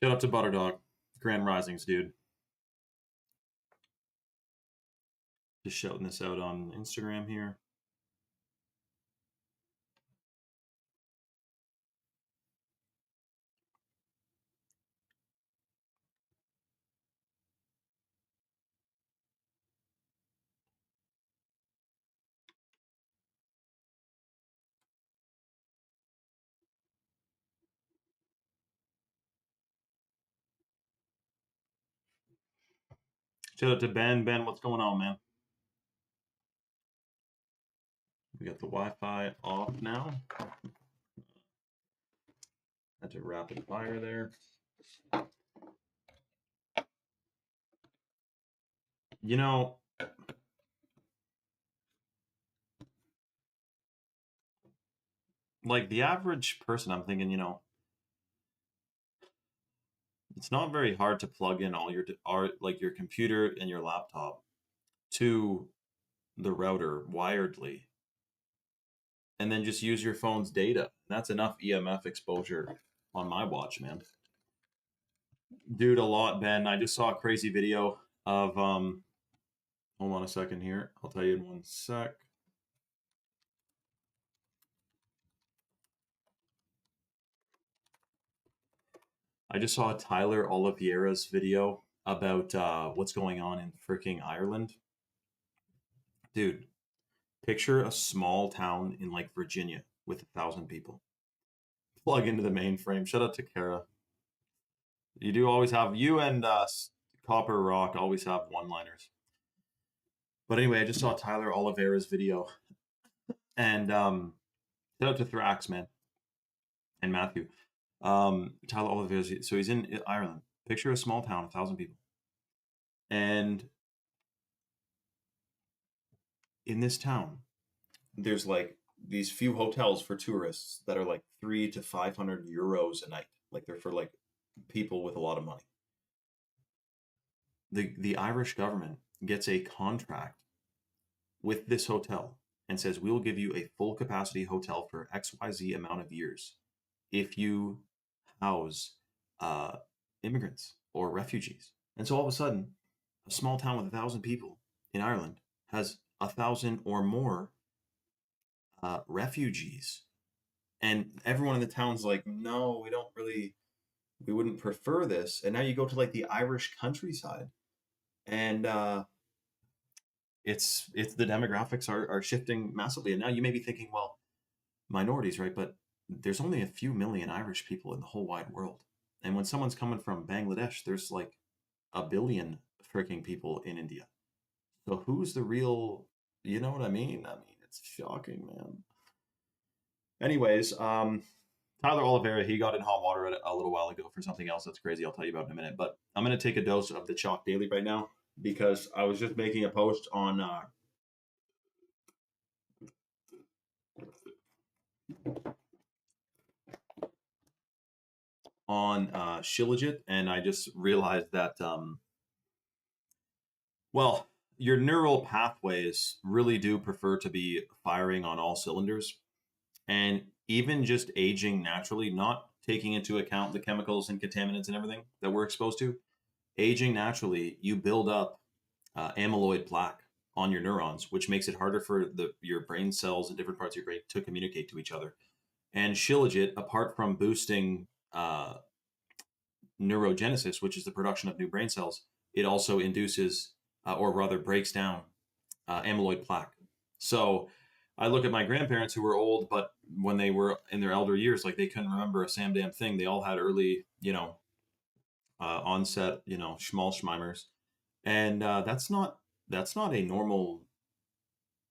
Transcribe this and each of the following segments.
Shout out to Butterdog. Grand Risings, dude. Just shouting this out on Instagram here. Shout out to Ben. Ben, what's going on, man? We got the Wi-Fi off now. Had to rapid fire there. You know, like the average person, I'm thinking, it's not very hard to plug in all like your computer and your laptop to the router wiredly, and then just use your phone's data. That's enough EMF exposure on my watch, man. Dude, a lot, Ben. I just saw a crazy video of hold on a second here. I'll tell you in one sec. I just saw Tyler Oliveira's video about what's going on in freaking Ireland. Dude, picture a small town in like Virginia with 1,000 people. Plug into the mainframe. Shout out to Kara. You do always have, you and Copper Rock always have one-liners. But anyway, I just saw Tyler Oliveira's video. And shout out to Thrax, man. And Matthew. Tyler Oliveira, so he's in Ireland. Picture a small town, 1,000 people. And in this town, there's like these few hotels for tourists that are like 300 to 500 euros a night. Like they're for like people with a lot of money. The Irish government gets a contract with this hotel and says, we will give you a full capacity hotel for XYZ amount of years if you house immigrants or refugees. And so all of a sudden, a small town with 1,000 people in Ireland has 1,000 or more refugees. And everyone in the town's like, no, we wouldn't prefer this. And now you go to like the Irish countryside, and it's the demographics are shifting massively. And now you may be thinking, well, minorities, right? But there's only a few million Irish people in the whole wide world. And when someone's coming from Bangladesh, there's like a billion freaking people in India. So who's the real, you know what I mean? I mean, it's shocking, man. Anyways, Tyler Oliveira, he got in hot water a little while ago for something else that's crazy. I'll tell you about in a minute. But I'm going to take a dose of the Chalk Daily right now because I was just making a post on Shilajit, and I just realized that well, your neural pathways really do prefer to be firing on all cylinders, and even just aging naturally, not taking into account the chemicals and contaminants and everything that we're exposed to, aging naturally, you build up amyloid plaque on your neurons, which makes it harder for your brain cells in different parts of your brain to communicate to each other. And Shilajit, apart from boosting neurogenesis, which is the production of new brain cells, it also induces, or rather breaks down, amyloid plaque. So I look at my grandparents who were old, but when they were in their elder years, like they couldn't remember a sam damn thing. They all had early, onset, schmalschmeimers. And that's not a normal.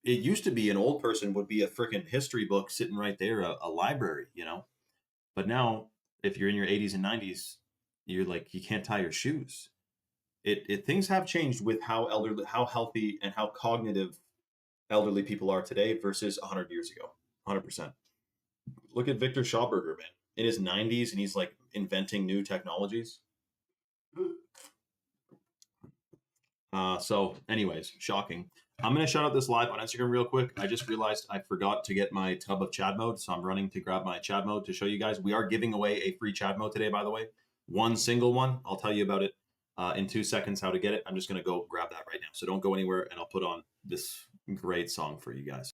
It used to be an old person would be a freaking history book sitting right there, a library, But now, if you're in your 80s and 90s, you're like, you can't tie your shoes. Things have changed with how healthy and how cognitive elderly people are today versus 100 years ago. 100%. Look at Victor Schauberger, man, in his 90s, and he's like inventing new technologies. So anyways, shocking. I'm going to shout out this live on Instagram real quick. I just realized I forgot to get my tub of Chad mode, so I'm running to grab my Chad mode to show you guys. We are giving away a free Chad mode today, by the way. one single one. I'll tell you about it in 2 seconds how to get it. I'm just going to go grab that right now. So don't go anywhere, and I'll put on this great song for you guys.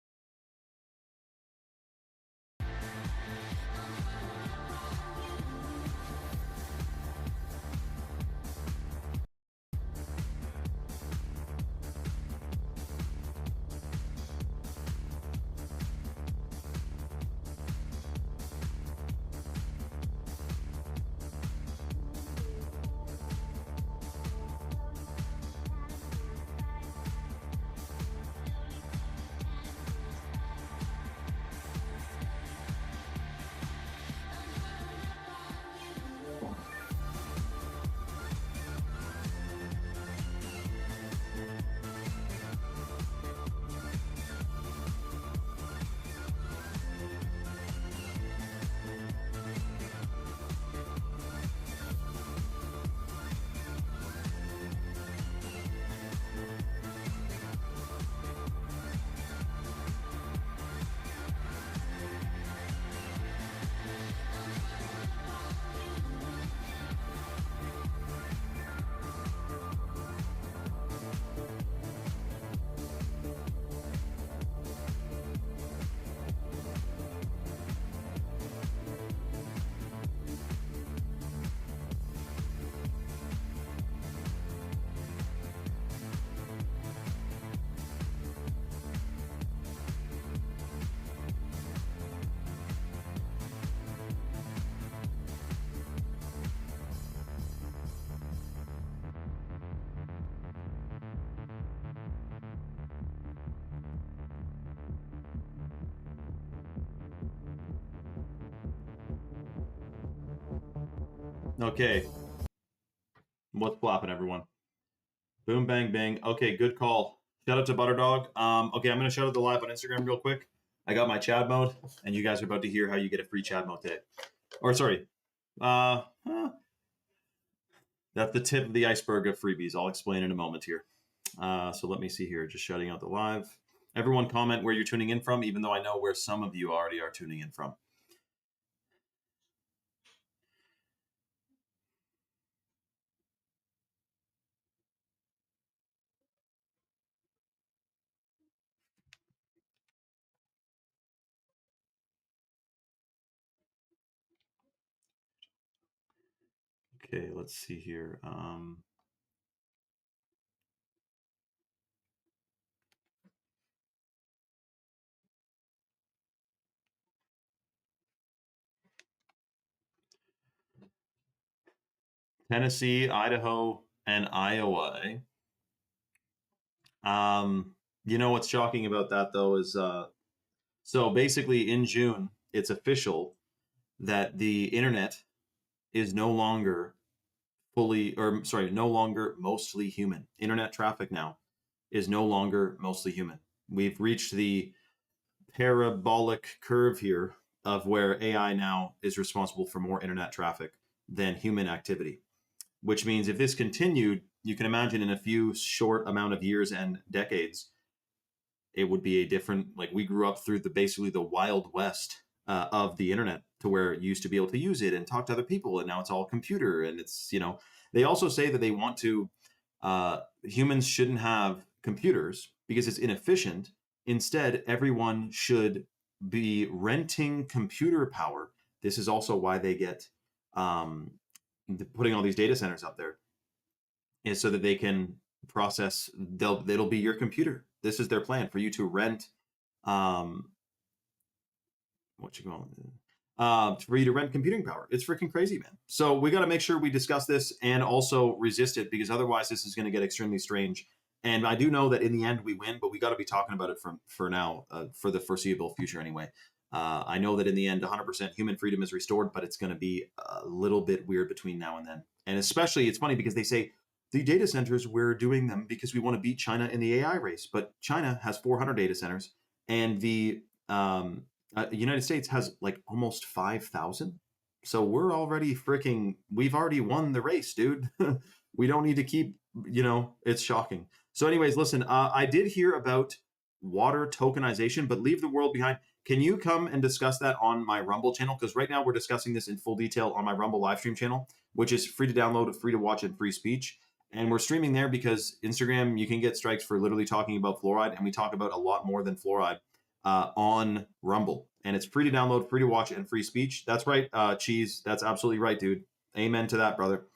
Okay, what's flopping, everyone? Boom, bang, bang. Okay, good call. Shout out to Butterdog. Okay, I'm gonna shout out the live on Instagram real quick. I got my Chad mode, and you guys are about to hear how you get a free Chad mode today. Or sorry, that's the tip of the iceberg of freebies. I'll explain in a moment here. So let me see here. Just shouting out the live. Everyone comment where you're tuning in from, even though I know where some of you already are tuning in from. Okay, let's see here. Tennessee, Idaho, and Iowa. You know what's shocking about that though is so basically in June it's official that the internet is no longer no longer mostly human. Internet traffic now is no longer mostly human. We've reached the parabolic curve here of where AI now is responsible for more internet traffic than human activity, which means if this continued, you can imagine in a few short amount of years and decades, it would be a different, like we grew up through basically the wild west of the internet, to where you used to be able to use it and talk to other people, and now it's all computer. And it's, they also say that they want to humans shouldn't have computers because it's inefficient. Instead, everyone should be renting computer power. This is also why they get putting all these data centers up there, is so that they can process, it'll be your computer. This is their plan, for you to rent for you to rent computing power. It's freaking crazy, man. So we got to make sure we discuss this and also resist it, because otherwise this is going to get extremely strange. And I do know that in the end we win, but we got to be talking about it for now, for the foreseeable future anyway. I know that in the end 100% human freedom is restored, but it's going to be a little bit weird between now and then. And especially, it's funny because they say the data centers, we're doing them because we want to beat China in the AI race, but China has 400 data centers, and the United States has like almost 5,000. So we've already won the race, dude. We don't need to keep, it's shocking. So anyways, listen, I did hear about water tokenization, but leave the world behind. can you come and discuss that on my Rumble channel? Because right now we're discussing this in full detail on my Rumble live stream channel, which is free to download, free to watch, and free speech. And we're streaming there because Instagram, you can get strikes for literally talking about fluoride, and we talk about a lot more than fluoride on Rumble. And it's free to download, free to watch, and free speech. That's right, Cheese. That's absolutely right, dude. Amen to that, brother.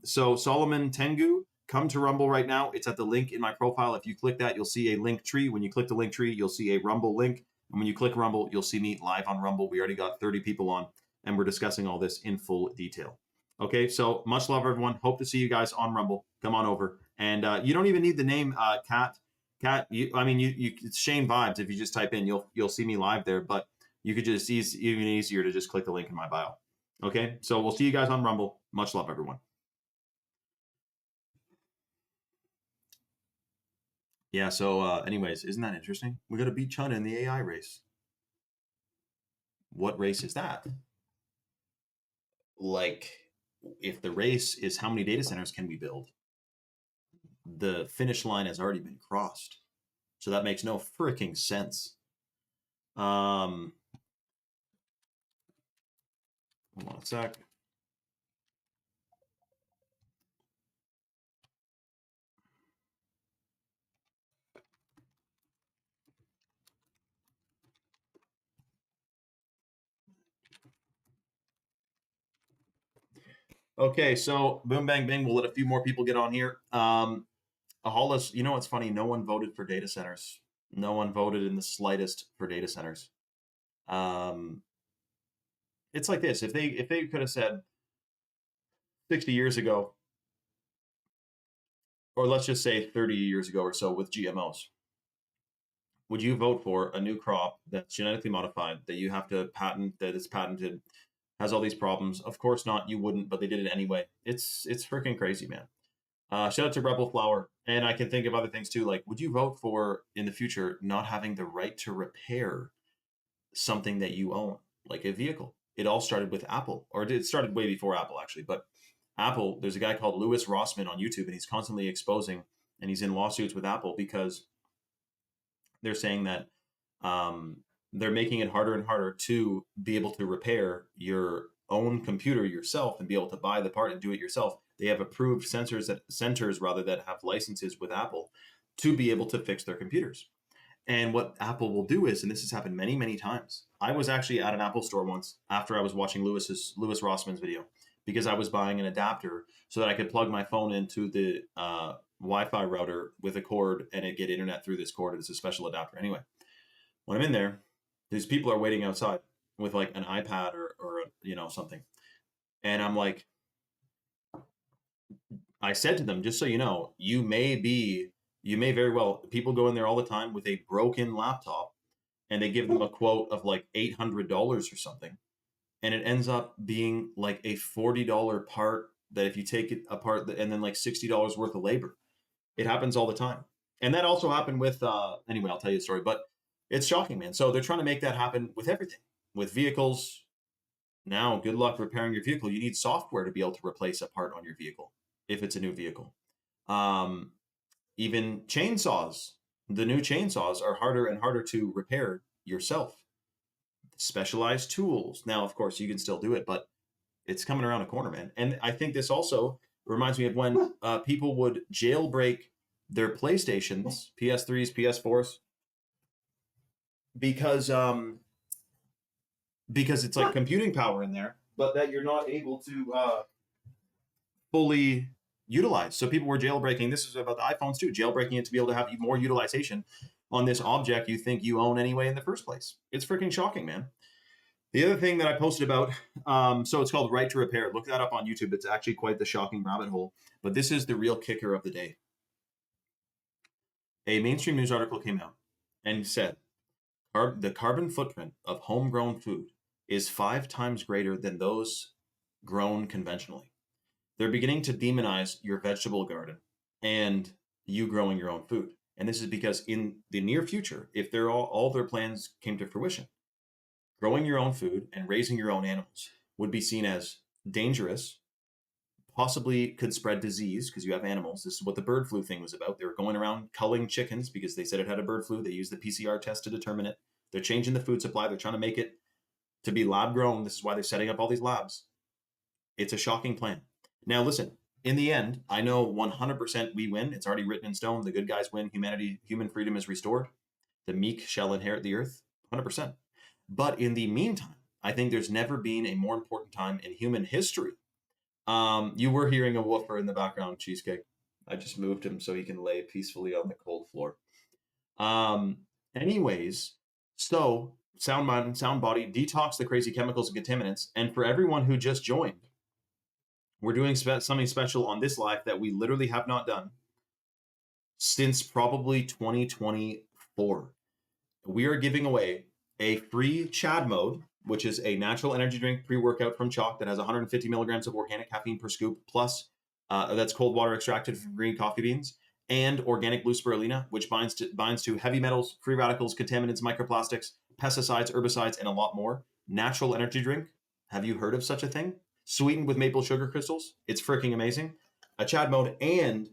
So Solomon Tengu, come to Rumble right now. It's at the link in my profile. If you click that, you'll see a link tree. When you click the link tree, you'll see a Rumble link. And when you click Rumble, you'll see me live on Rumble. We already got 30 people on, and we're discussing all this in full detail. Okay, so much love, everyone. Hope to see you guys on Rumble. Come on over. And you don't even need the name Cat. Cat, it's Shane Vibes. If you just type in, you'll see me live there. But you could just even easier to just click the link in my bio. Okay, so we'll see you guys on Rumble. Much love, everyone. Yeah, so anyways, isn't that interesting? We got to beat China in the AI race. What race is that? Like, if the race is how many data centers can we build, the finish line has already been crossed. So that makes no freaking sense. Hold on a sec. Okay, so boom, bang, bing. We'll let a few more people get on here. Hollis, you know what's funny? No one voted for data centers. No one voted in the slightest for data centers. It's like this: if they could have said 60 years ago, or let's just say 30 years ago or so, with GMOs, would you vote for a new crop that's genetically modified that you have to patent, that is patented, has all these problems? Of course not. You wouldn't, but they did it anyway. It's freaking crazy, man. Shout out to Rebel Flower. And I can think of other things too. Like, would you vote for in the future not having the right to repair something that you own, like a vehicle? It all started with Apple, or it started way before Apple, actually. But Apple, there's a guy called Louis Rossmann on YouTube, and he's constantly exposing, and he's in lawsuits with Apple because they're saying that they're making it harder and harder to be able to repair your own computer yourself and be able to buy the part and do it yourself. They have approved centers that have licenses with Apple to be able to fix their computers. And what Apple will do is, and this has happened many, many times. I was actually at an Apple store once after I was watching Louis Rossmann's video, because I was buying an adapter so that I could plug my phone into the Wi-Fi router with a cord and it get internet through this cord. It's a special adapter. Anyway, when I'm in there, these people are waiting outside with like an iPad or something. And I'm like, I said to them, just so you know, you may very well, people go in there all the time with a broken laptop and they give them a quote of like $800 or something. And it ends up being like a $40 part that if you take it apart, and then like $60 worth of labor. It happens all the time. And that also happened with, anyway, I'll tell you a story, but it's shocking, man. So they're trying to make that happen with everything, with vehicles. Now, good luck repairing your vehicle. You need software to be able to replace a part on your vehicle if it's a new vehicle. Even chainsaws, the new chainsaws are harder and harder to repair yourself. Specialized tools. Now, of course, you can still do it, but it's coming around a corner, man. And I think this also reminds me of when people would jailbreak their PlayStations, PS3s, PS4s, because it's like computing power in there, but that you're not able to fully utilize. So people were jailbreaking. This is about the iPhones too, jailbreaking it to be able to have more utilization on this object you think you own anyway in the first place. It's freaking shocking, man. The other thing that I posted about, so it's called Right to Repair. Look that up on YouTube. It's actually quite the shocking rabbit hole. But this is the real kicker of the day. A mainstream news article came out and said the carbon footprint of homegrown food is 5 times greater than those grown conventionally. They're beginning to demonize your vegetable garden and you growing your own food. And this is because in the near future, if all their plans came to fruition, growing your own food and raising your own animals would be seen as dangerous, possibly could spread disease because you have animals. This is what the bird flu thing was about. They were going around culling chickens because they said it had a bird flu. They used the PCR test to determine it. They're changing the food supply. They're trying to make it to be lab grown. This is why they're setting up all these labs. It's a shocking plan. Now, listen, in the end, I know 100% we win. It's already written in stone. The good guys win. Human freedom is restored. The meek shall inherit the earth, 100%. But in the meantime, I think there's never been a more important time in human history. You were hearing a woofer in the background, Cheesecake. I just moved him so he can lay peacefully on the cold floor. Anyways, so sound mind, sound body, detox the crazy chemicals and contaminants. And for everyone who just joined, we're doing something special on this live that we literally have not done since probably 2024. We are giving away a free Chad Mode, which is a natural energy drink pre-workout from Choc that has 150 milligrams of organic caffeine per scoop, plus that's cold water extracted from green coffee beans, and organic blue spirulina, which binds to heavy metals, free radicals, contaminants, microplastics, pesticides, herbicides, and a lot more. Natural energy drink. Have you heard of such a thing? Sweetened with maple sugar crystals. It's freaking amazing. A Chad Mode and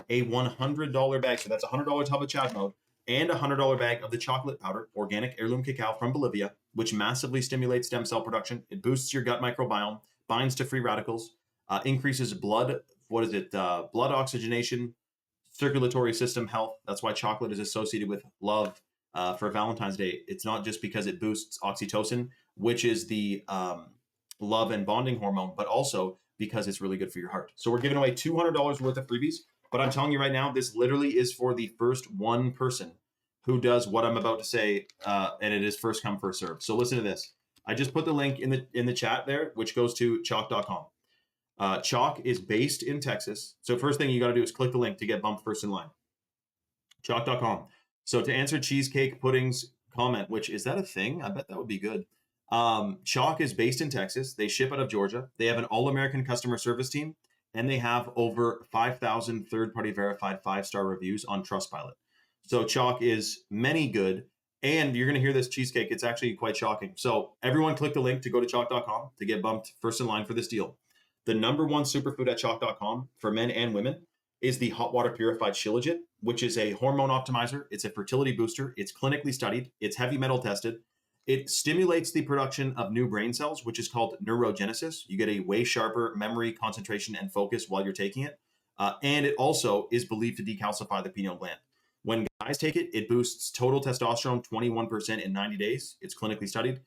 a $100 bag. So that's a $100 tub of Chad Mode and a $100 bag of the chocolate powder, organic heirloom cacao from Bolivia, which massively stimulates stem cell production. It boosts your gut microbiome, binds to free radicals, increases blood oxygenation, circulatory system health. That's why chocolate is associated with love for Valentine's Day. It's not just because it boosts oxytocin, which is the love and bonding hormone, but also because it's really good for your heart. So we're giving away $200 worth of freebies, but I'm telling you right now, this literally is for the first one person who does what I'm about to say, and it is first come, first serve. So listen to this. I just put the link in the chat there, which goes to choc.com. Choc is based in Texas. So first thing you got to do is click the link to get bumped first in line. Choc.com. So to answer Cheesecake Pudding's comment, which is that a thing? I bet that would be good. Choc is based in Texas. They ship out of Georgia. They have an all-American customer service team, and they have over 5,000 third-party verified 5-star reviews on Trustpilot. So Choc is many good, and you're going to hear this, Cheesecake. It's actually quite shocking. So everyone click the link to go to choc.com to get bumped first in line for this deal. The number one superfood at choc.com for men and women is the hot water purified Shilajit, which is a hormone optimizer. It's a fertility booster. It's clinically studied. It's heavy metal tested. It stimulates the production of new brain cells, which is called neurogenesis. You get a way sharper memory, concentration, and focus while you're taking it. And it also is believed to decalcify the pineal gland. When guys take it, it boosts total testosterone 21% in 90 days. It's clinically studied.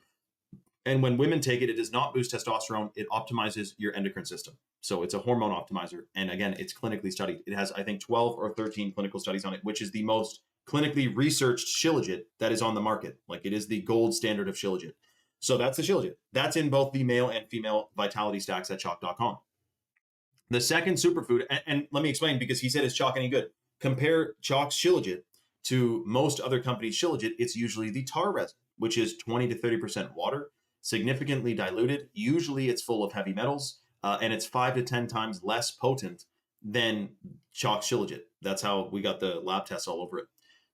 And when women take it, it does not boost testosterone. It optimizes your endocrine system. So it's a hormone optimizer. And again, it's clinically studied. It has, I think, 12 or 13 clinical studies on it, which is the most clinically researched Shilajit that is on the market. Like, it is the gold standard of Shilajit. So that's the Shilajit. That's in both the male and female vitality stacks at choc.com. The second superfood, and let me explain, because he said, is Choc any good? Compare Choc's Shilajit to most other companies' Shilajit. It's usually the tar resin, which is 20 to 30% water, significantly diluted. Usually it's full of heavy metals, and it's 5 to 10 times less potent than Choc Shilajit. That's how we got the lab tests all over it.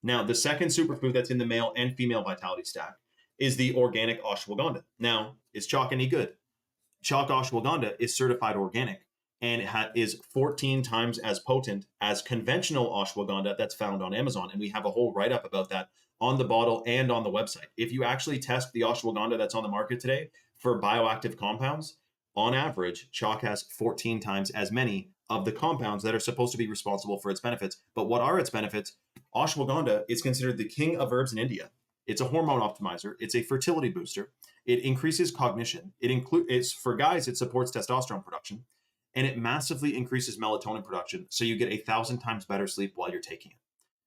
Now, the second superfood that's in the male and female vitality stack is the organic ashwagandha. Now, is Choc any good? Choc ashwagandha is certified organic, and it is 14 times as potent as conventional ashwagandha that's found on Amazon. And we have a whole write-up about that on the bottle and on the website. If you actually test the ashwagandha that's on the market today for bioactive compounds, on average, Choc has 14 times as many of the compounds that are supposed to be responsible for its benefits. But what are its benefits? Ashwagandha is considered the king of herbs in India. It's a hormone optimizer. It's a fertility booster. It increases cognition. It's for guys, it supports testosterone production, and it massively increases melatonin production. So you get 1,000 times better sleep while you're taking it.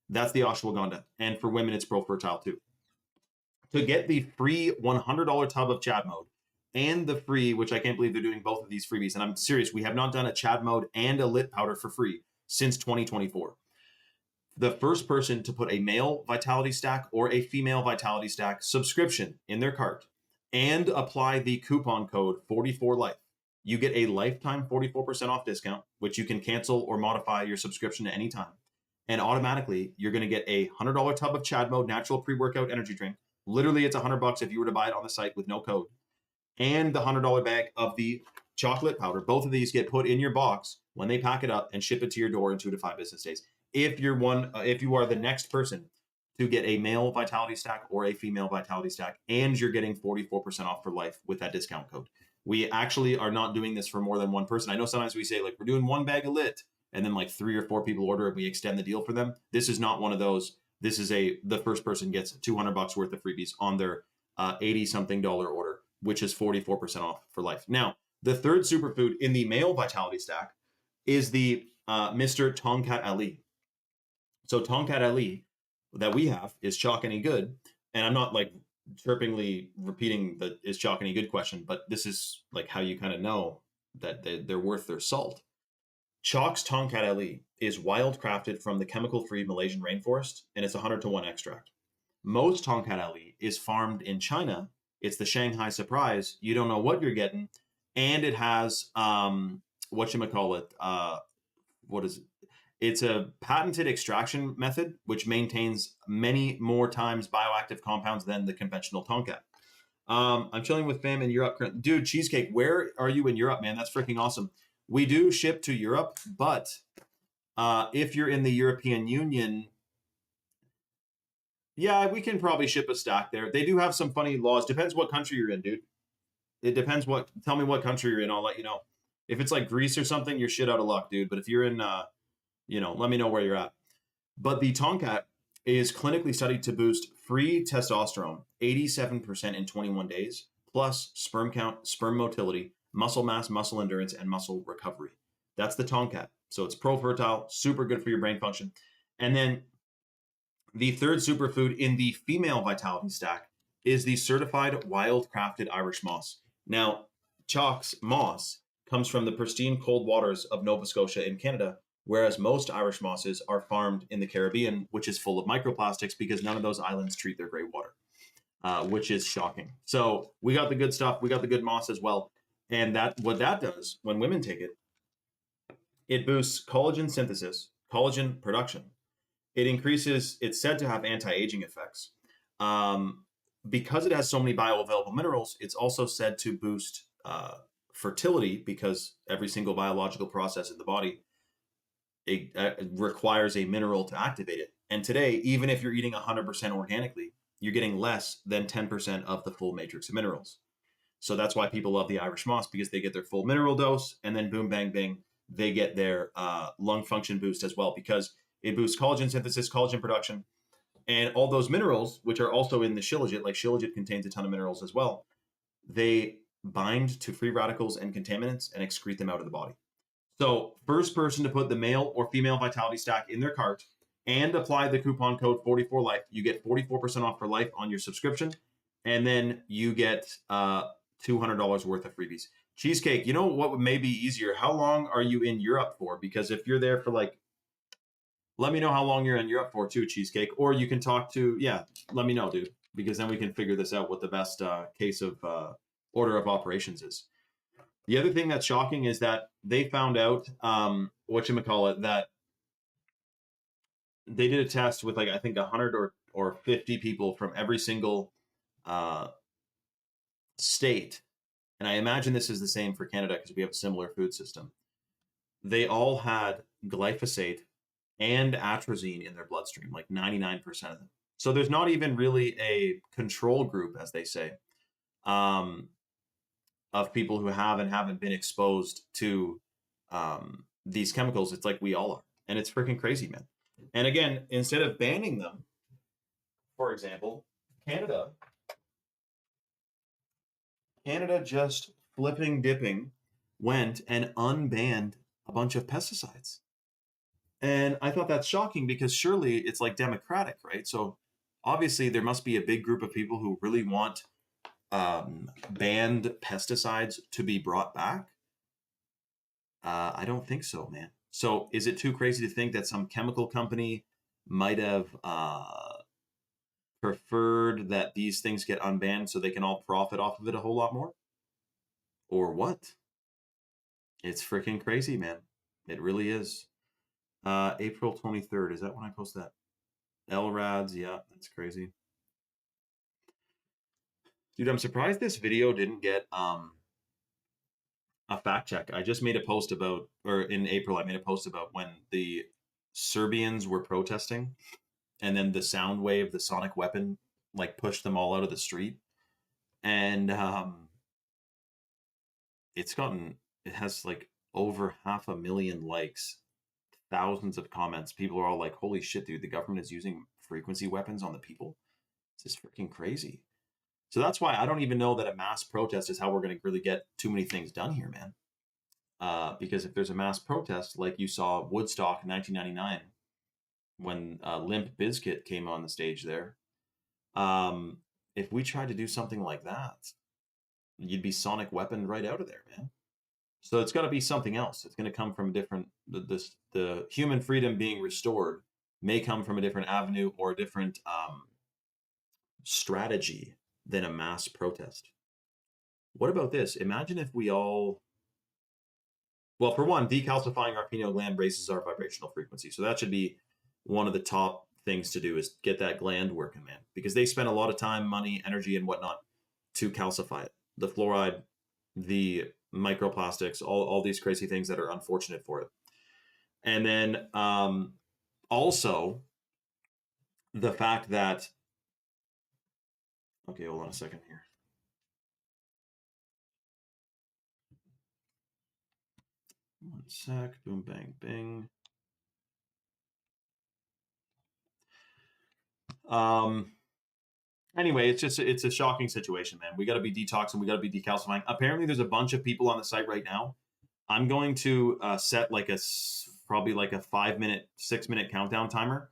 That's the ashwagandha. And for women, it's pro-fertile too. To get the free $100 tub of Chad Mode and the free, which I can't believe they're doing both of these freebies, and I'm serious, we have not done a Chad Mode and a lit powder for free since 2024. The first person to put a male vitality stack or a female vitality stack subscription in their cart and apply the coupon code 44life, you get a lifetime 44% off discount, which you can cancel or modify your subscription at any time. And automatically, you're going to get a $100 tub of Chad Mode natural pre-workout energy drink. Literally, it's $100 if you were to buy it on the site with no code. And the $100 bag of the chocolate powder. Both of these get put in your box when they pack it up and ship it to your door in 2 to 5 business days. If you are the next person to get a male Vitality Stack or a female Vitality Stack, and you're getting 44% off for life with that discount code. We actually are not doing this for more than one person. I know sometimes we say, like, we're doing one bag of lit, and then like 3 or 4 people order and we extend the deal for them. This is not one of those. This is the first person gets $200 worth of freebies on their 80-something dollar order, which is 44% off for life. Now, the third superfood in the male Vitality Stack is the Mr. Tongkat Ali. So Tongkat Ali that we have is chalk any good, and I'm not like chirpingly repeating the is chalk any good question, but this is like how you kind of know that they're worth their salt. Chalk's Tongkat Ali is wild crafted from the chemical-free Malaysian rainforest, and it's 100-to-1 extract. Most Tongkat Ali is farmed in China. It's the Shanghai surprise. You don't know what you're getting, and it has whatchamacallit, what is it? It's a patented extraction method which maintains many more times bioactive compounds than the conventional Tongkat. I'm chilling with fam in Europe. Dude, Cheesecake, where are you in Europe, man? That's freaking awesome. We do ship to Europe, but if you're in the European Union, yeah, we can probably ship a stack there. They do have some funny laws. Depends what country you're in, dude. It depends what. Tell me what country you're in. I'll let you know. If it's like Greece or something, you're shit out of luck, dude. But if you're in, let me know where you're at. But the Tongkat is clinically studied to boost free testosterone 87% in 21 days, plus sperm count, sperm motility, muscle mass, muscle endurance, and muscle recovery. That's the Tongkat. So it's pro-fertile, super good for your brain function. And then the third superfood in the female Vitality Stack is the certified wild crafted Irish moss. Now, Chalk's moss comes from the pristine cold waters of Nova Scotia in Canada, whereas most Irish mosses are farmed in the Caribbean, which is full of microplastics because none of those islands treat their great water, which is shocking. So we got the good stuff. We got the good moss as well. And that what that does when women take it, it boosts collagen synthesis, collagen production. It increases, it's said to have anti-aging effects. Because it has so many bioavailable minerals, it's also said to boost fertility because every single biological process in the body it requires a mineral to activate it. And today, even if you're eating 100% organically, you're getting less than 10% of the full matrix of minerals. So that's why people love the Irish moss, because they get their full mineral dose, and then boom, bang, bang, they get their lung function boost as well, because it boosts collagen synthesis, collagen production, and all those minerals, which are also in the shilajit, like shilajit contains a ton of minerals as well, they bind to free radicals and contaminants and excrete them out of the body. So first person to put the male or female Vitality Stack in their cart and apply the coupon code 44life, you get 44% off for life on your subscription, and then you get $200 worth of freebies. Cheesecake, you know what may be easier? How long are you in Europe for? Because if you're there for like, let me know how long you're in Europe for too, Cheesecake. Or you can talk to, let me know, dude, because then we can figure this out what the best case of order of operations is. The other thing that's shocking is that they found out, that they did a test with like, I think 100 or 50 people from every single state. And I imagine this is the same for Canada because we have a similar food system. They all had glyphosate and atrazine in their bloodstream, like 99% of them. So there's not even really a control group, as they say, of people who have and haven't been exposed to these chemicals. It's like we all are. And it's freaking crazy, man. And again, instead of banning them, for example, Canada just flipping dipping went and unbanned a bunch of pesticides. And I thought that's shocking because surely it's like democratic, right? So obviously there must be a big group of people who really want banned pesticides to be brought back. I don't think so, man. So is it too crazy to think that some chemical company might have preferred that these things get unbanned so they can all profit off of it a whole lot more? Or what? It's freaking crazy, man. It really is. April 23rd. Is that when I post that? LRADs. Yeah, that's crazy. Dude, I'm surprised this video didn't get a fact check. I just made a post about, or in April, I made a post about when the Serbians were protesting and then the sound wave, the sonic weapon, like pushed them all out of the street. And it has like over 500,000 likes, thousands of comments. People are all like, holy shit, dude, the government is using frequency weapons on the people. This is freaking crazy. So that's why I don't even know that a mass protest is how we're going to really get too many things done here, man. Because if there's a mass protest, like you saw Woodstock in 1999, when Limp Bizkit came on the stage there, if we tried to do something like that, you'd be sonic weaponed right out of there, man. So it's got to be something else. It's going to come from a different, the human freedom being restored may come from a different avenue or a different strategy than a mass protest. What about this? Imagine if we all, well, for one, decalcifying our pineal gland raises our vibrational frequency. So that should be one of the top things to do, is get that gland working, man, because they spend a lot of time, money, energy, and whatnot to calcify it. The fluoride, the microplastics, all these crazy things that are unfortunate for it. And then also the fact that, okay, hold on a second here. One sec, boom, bang, bing. Anyway, it's a shocking situation, man. We got to be detoxing, we got to be decalcifying. Apparently, there's a bunch of people on the site right now. I'm going to set like probably like a 5-minute, 6-minute countdown timer.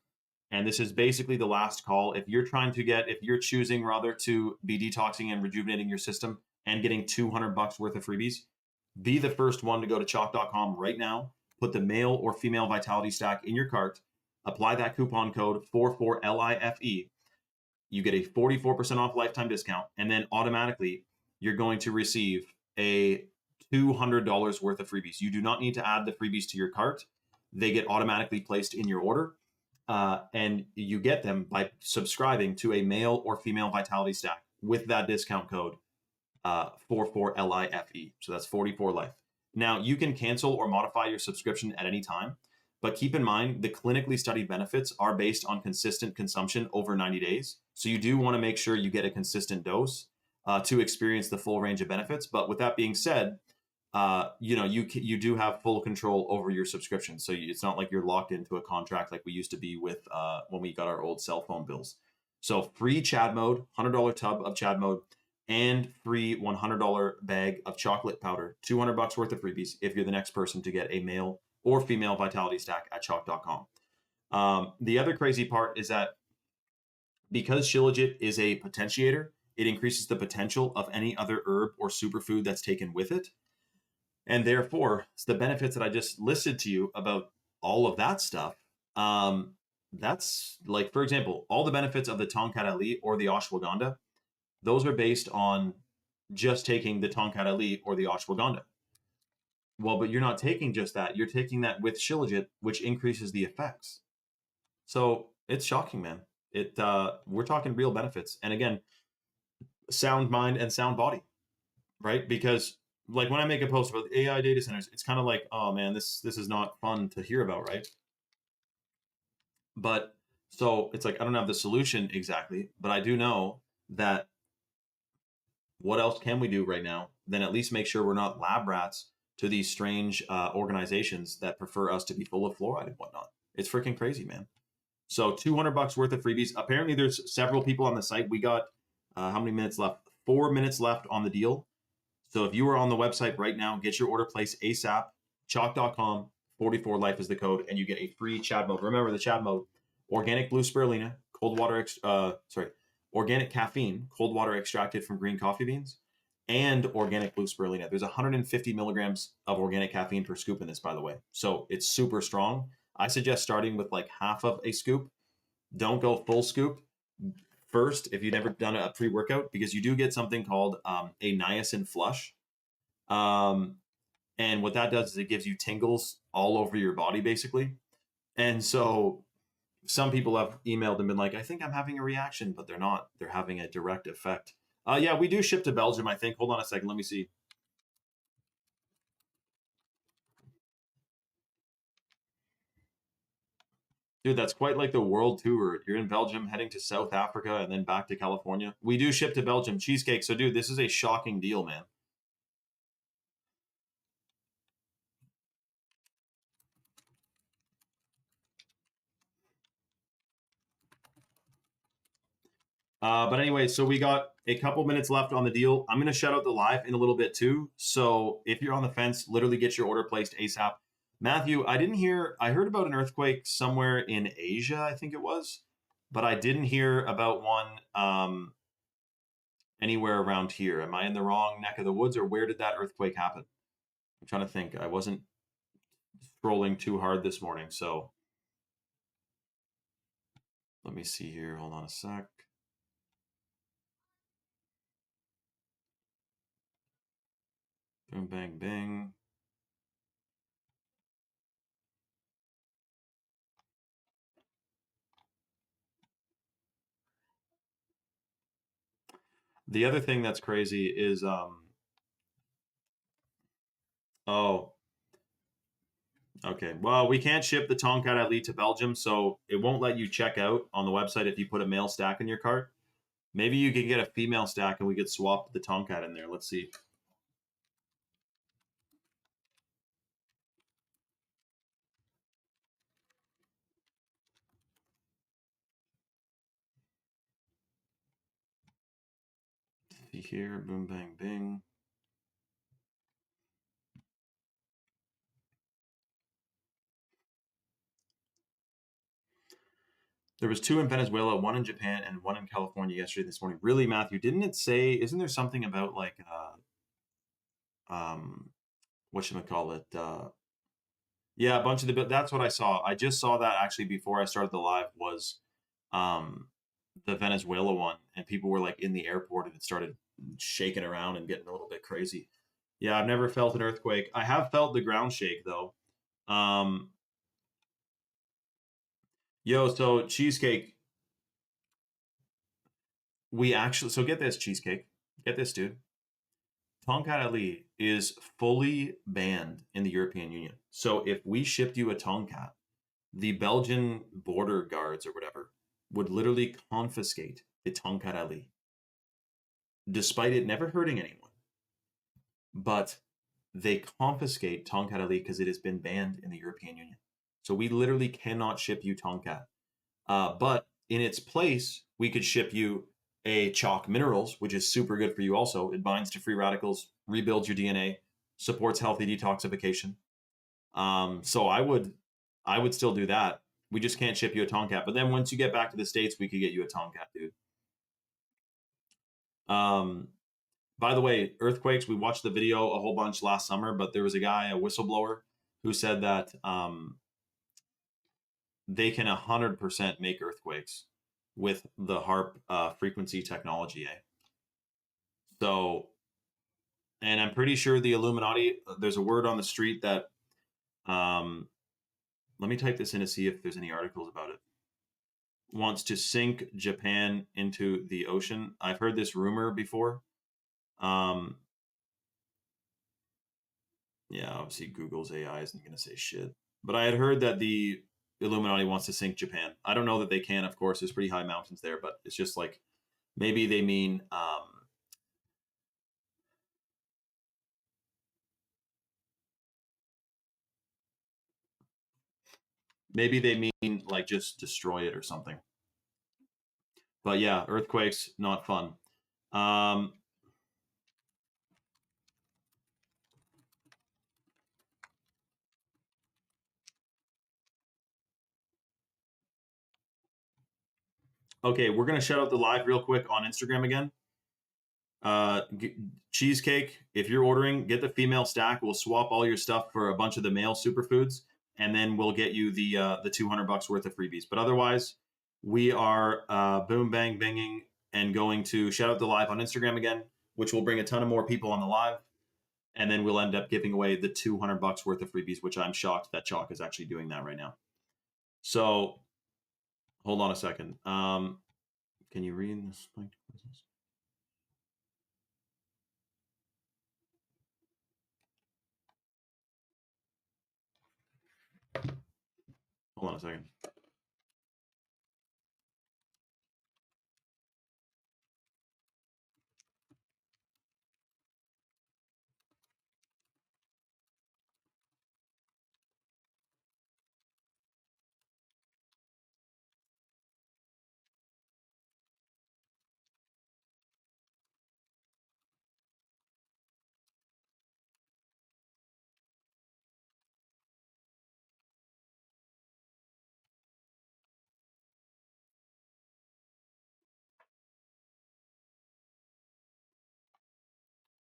And this is basically the last call. If you're choosing rather to be detoxing and rejuvenating your system and getting $200 worth of freebies, be the first one to go to chalk.com right now, put the male or female vitality stack in your cart, apply that coupon code 44LIFE. You get a 44% off lifetime discount, and then automatically you're going to receive a $200 worth of freebies. You do not need to add the freebies to your cart. They get automatically placed in your order. And you get them by subscribing to a male or female vitality stack with that discount code 44LIFE. So that's 44 life. Now, you can cancel or modify your subscription at any time, but keep in mind the clinically studied benefits are based on consistent consumption over 90 days. So you do want to make sure you get a consistent dose to experience the full range of benefits. But with that being said, you do have full control over your subscription. So it's not like you're locked into a contract like we used to be with when we got our old cell phone bills. So free Chad mode, $100 tub of Chad mode, and free $100 bag of chocolate powder, $200 worth of freebies if you're the next person to get a male or female vitality stack at chalk.com. The other crazy part is that because Shilajit is a potentiator, it increases the potential of any other herb or superfood that's taken with it. And therefore, the benefits that I just listed to you about all of that stuff, that's like, for example, all the benefits of the Tongkat Ali or the ashwagandha, those are based on just taking the Tongkat Ali or the ashwagandha. Well, but you're not taking just that. You're taking that with Shilajit, which increases the effects. So it's shocking, man. We're talking real benefits. And again, sound mind and sound body, right? Because like when I make a post about AI data centers, it's kind of like, oh man, this is not fun to hear about, right? But so it's like, I don't have the solution exactly, but I do know that what else can we do right now than at least make sure we're not lab rats to these strange organizations that prefer us to be full of fluoride and whatnot. It's freaking crazy, man. So $200 worth of freebies. Apparently there's several people on the site. We got how many minutes left? 4 minutes left on the deal. So if you are on the website right now, get your order placed ASAP. Chalk.com, 44 life is the code, and you get a free Chad mode. Remember the Chad mode: organic blue spirulina, organic caffeine, cold water extracted from green coffee beans, and organic blue spirulina. There's 150 milligrams of organic caffeine per scoop in this, by the way. So it's super strong. I suggest starting with like half of a scoop. Don't go full scoop first if you've never done a pre-workout, because you do get something called a niacin flush. And what that does is it gives you tingles all over your body, basically. And so some people have emailed and been like, I think I'm having a reaction, but they're not. They're having a direct effect. Yeah, we do ship to Belgium, I think. Hold on a second. Let me see. Dude, that's quite like the world tour. You're in Belgium, heading to South Africa, and then back to California. We do ship to Belgium cheesecake. So, dude, this is a shocking deal, man. But anyway, so we got a couple minutes left on the deal. I'm going to shout out the live in a little bit too. So if you're on the fence, literally get your order placed ASAP. Matthew, I heard about an earthquake somewhere in Asia, I think it was, but I didn't hear about one anywhere around here. Am I in the wrong neck of the woods, or where did that earthquake happen? I'm trying to think. I wasn't scrolling too hard this morning. So let me see here. Hold on a sec. Boom, bang, bing. The other thing that's crazy is oh, okay. Well, we can't ship the Tomcat Elite to Belgium, so it won't let you check out on the website if you put a male stack in your cart. Maybe you can get a female stack and we could swap the Tomcat in there. Let's see. See here, boom, bang, bing. There was two in Venezuela, one in Japan, and one in California yesterday this morning. Really, Matthew, didn't it say, isn't there something about like whatchamacallit? Yeah, a bunch of that's what I saw. I just saw that actually before I started the live was um the Venezuela one, and people were like in the airport and it started shaking around and getting a little bit crazy. Yeah, I've never felt an earthquake. I have felt the ground shake though. Um so cheesecake, we actually, so get this, cheesecake. Get this, dude. Tonkat Ali is fully banned in the European Union. So if we shipped you a Tonkat, the Belgian border guards or whatever would literally confiscate the Tonkat Ali, despite it never hurting anyone. But they confiscate Tonkat Ali because it has been banned in the European Union. So we literally cannot ship you Tonkat. But in its place, we could ship you a chalk minerals, which is super good for you also. It binds to free radicals, rebuilds your DNA, supports healthy detoxification. So I would still do that. We just can't ship you a Tomcat. But then once you get back to the States, we could get you a Tomcat, dude. Um, by the way, earthquakes, we watched the video a whole bunch last summer, but there was a guy, a whistleblower, who said that they can 100% make earthquakes with the HARP frequency technology. So, and I'm pretty sure the Illuminati, there's a word on the street that, let me type this in to see if there's any articles about it, wants to sink Japan into the ocean. I've heard this rumor before. Um, yeah, obviously Google's AI isn't going to say shit. But I had heard that the Illuminati wants to sink Japan. I don't know that they can, of course. There's pretty high mountains there, but it's just like maybe they mean maybe they mean like just destroy it or something. But yeah, earthquakes not fun. Um, okay, we're gonna shout out the live real quick on Instagram again. Cheesecake, if you're ordering, get the female stack. We'll swap all your stuff for a bunch of the male superfoods, and then we'll get you the $200 worth of freebies. But otherwise, we are boom bang binging and going to shout out the live on Instagram again, which will bring a ton of more people on the live, and then we'll end up giving away the $200 worth of freebies, which I'm shocked that Chalk is actually doing that right now. So hold on a second. Can you read this? Hold on a second.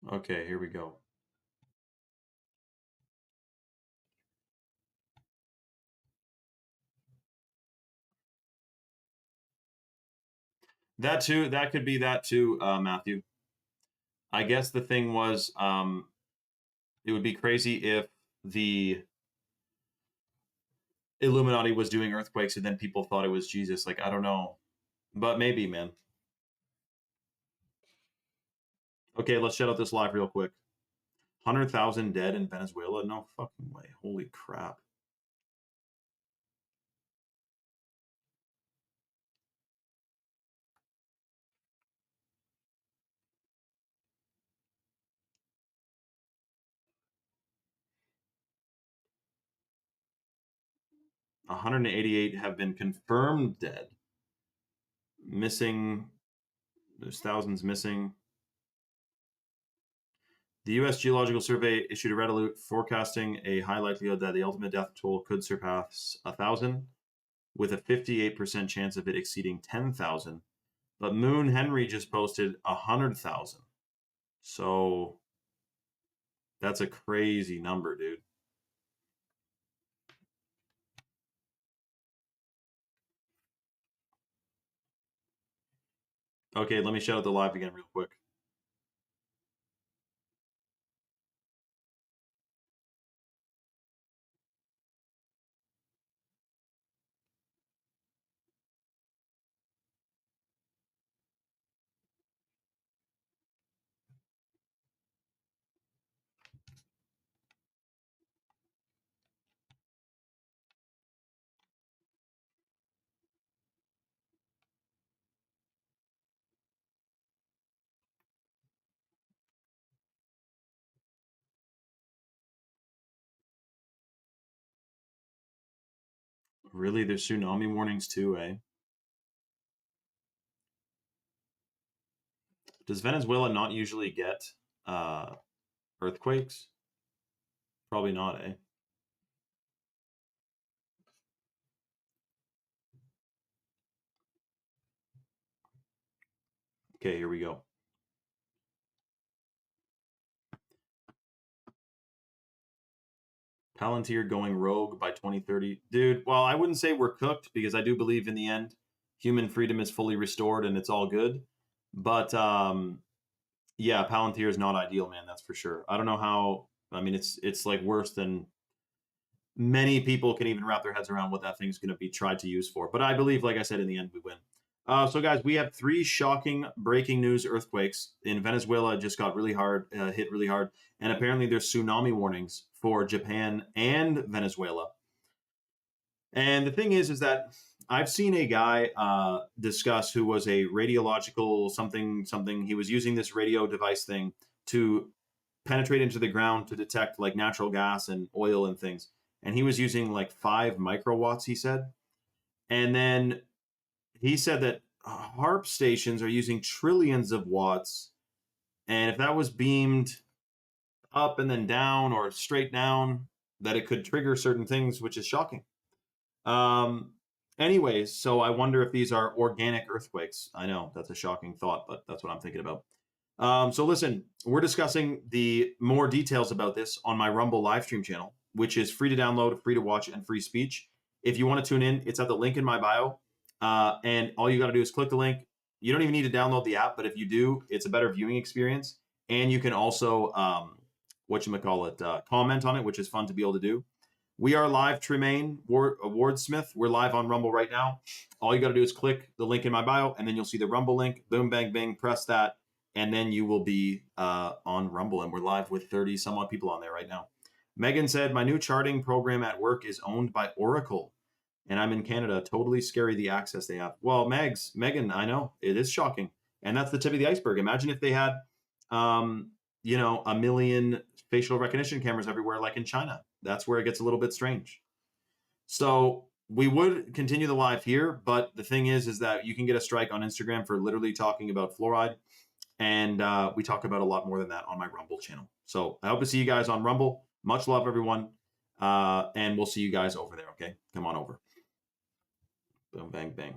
Okay, here we go. That too, that could be that too, Matthew. I guess the thing was, it would be crazy if the Illuminati was doing earthquakes and then people thought it was Jesus. Like, I don't know. But maybe, man. Okay, let's shut out this live real quick. 100,000 dead in Venezuela? No fucking way. Holy crap. One hundred and 88 have been confirmed dead. Missing, there's thousands missing. The U.S. Geological Survey issued a red alert forecasting a high likelihood that the ultimate death toll could surpass 1,000, with a 58% chance of it exceeding 10,000. But Moon Henry just posted 100,000. So that's a crazy number, dude. Okay, let me shout out the live again real quick. Really, there's tsunami warnings too, eh? Does Venezuela not usually get uh, earthquakes? Probably not, eh? Okay, here we go. Palantir going rogue by 2030. Dude, well, I wouldn't say we're cooked because I do believe in the end human freedom is fully restored and it's all good. But yeah, Palantir is not ideal, man, that's for sure. I don't know how, I mean it's like worse than many people can even wrap their heads around what that thing's going to be tried to use for. But I believe, like I said, in the end, we win. So, guys, we have 3 shocking breaking news earthquakes in Venezuela. Just got really hard, hit really hard, and apparently there's tsunami warnings for Japan and Venezuela. And the thing is that I've seen a guy discuss who was a radiological something something. He was using this radio device thing to penetrate into the ground to detect like natural gas and oil and things. And he was using like 5 microwatts, he said. And then he said that HARP stations are using trillions of watts. And if that was beamed up and then down or straight down, that it could trigger certain things, which is shocking. Um, Anyways, so I wonder if these are organic earthquakes. I know that's a shocking thought, but that's what I'm thinking about. So listen, we're discussing the more details about this on my Rumble live stream channel, which is free to download, free to watch, and free speech. If you want to tune in, it's at the link in my bio. And all you got to do is click the link. You don't even need to download the app, but if you do, it's a better viewing experience. And you can also, comment on it, which is fun to be able to do. We are live, Tremaine Wordsmith. We're live on Rumble right now. All you got to do is click the link in my bio, and then you'll see the Rumble link. Boom, bang, bang. Press that, and then you will be on Rumble. And we're live with 30 some odd people on there right now. Megan said, my new charting program at work is owned by Oracle, and I'm in Canada. Totally scary the access they have. Well, Megan, I know it is shocking, and that's the tip of the iceberg. Imagine if they had, a million facial recognition cameras everywhere, like in China. That's where it gets a little bit strange. So we would continue the live here, but the thing is that you can get a strike on Instagram for literally talking about fluoride, and we talk about a lot more than that on my Rumble channel. So I hope to see you guys on Rumble. Much love, everyone, and we'll see you guys over there. Okay, come on over. Boom, bang, bang.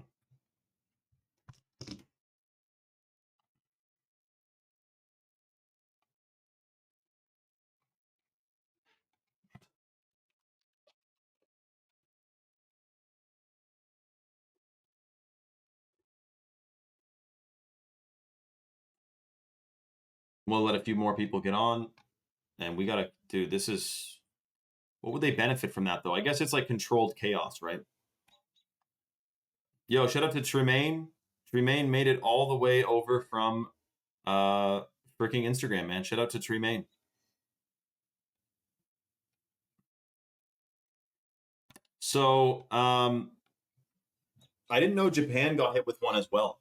We'll let a few more people get on, and we gotta, dude. This is what would they benefit from that though? I guess it's like controlled chaos, right? Yo, shout out to Tremaine. Tremaine made it all the way over from freaking Instagram, man. Shout out to Tremaine. So, I didn't know Japan got hit with one as well.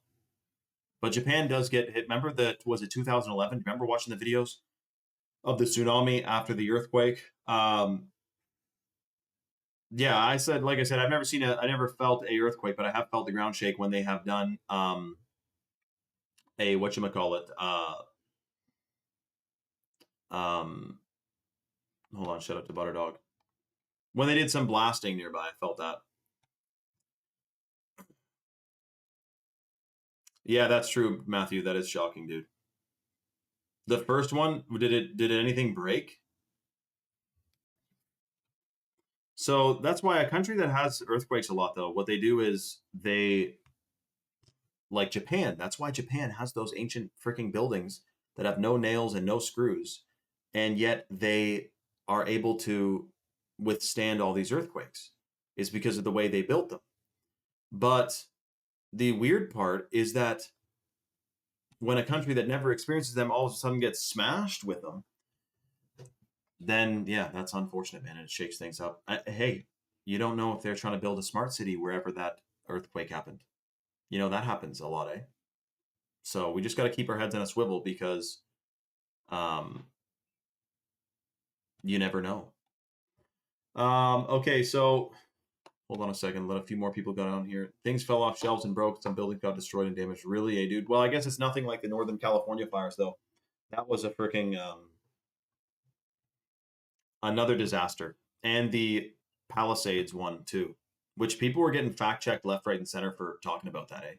But Japan does get hit. Remember that, was it 2011? Remember watching the videos of the tsunami after the earthquake? Yeah, like I said, I never felt a earthquake, but I have felt the ground shake when they have done a whatchamacallit, hold on, shout out to Butterdog. When they did some blasting nearby, I felt that. Yeah, that's true, Matthew. That is shocking, dude. The first one, did anything break? So that's why a country that has earthquakes a lot, though, what they do is they, like Japan, that's why Japan has those ancient freaking buildings that have no nails and no screws, and yet they are able to withstand all these earthquakes, is because of the way they built them. But the weird part is that when a country that never experiences them all of a sudden gets smashed with them, then yeah, that's unfortunate, man, and it shakes things up. Hey, you don't know if they're trying to build a smart city wherever that earthquake happened. You know, that happens a lot, eh? So we just got to keep our heads on a swivel because um, you never know. Okay, so hold on a second. Let a few more people get on here. Things fell off shelves and broke. Some buildings got destroyed and damaged. Really, eh, dude? Well, I guess it's nothing like the Northern California fires, though. That was a freaking another disaster. And the Palisades one, too, which people were getting fact checked left, right, and center for talking about that, eh?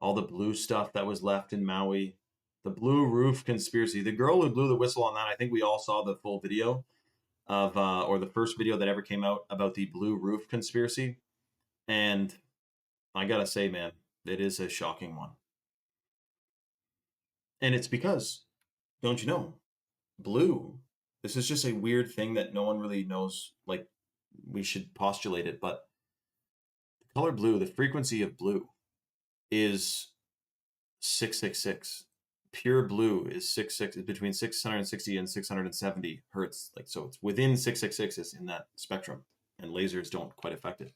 All the blue stuff that was left in Maui, the blue roof conspiracy. The girl who blew the whistle on that, I think we all saw the full video of, or the first video that ever came out about the blue roof conspiracy. And I gotta say, man, it is a shocking one. And it's because, don't you know, blue, this is just a weird thing that no one really knows. Like, we should postulate it, but the color blue, the frequency of blue is 666. Pure blue is 66, between 660 and 670 hertz. Like, so it's within 666 is in that spectrum, and lasers don't quite affect it.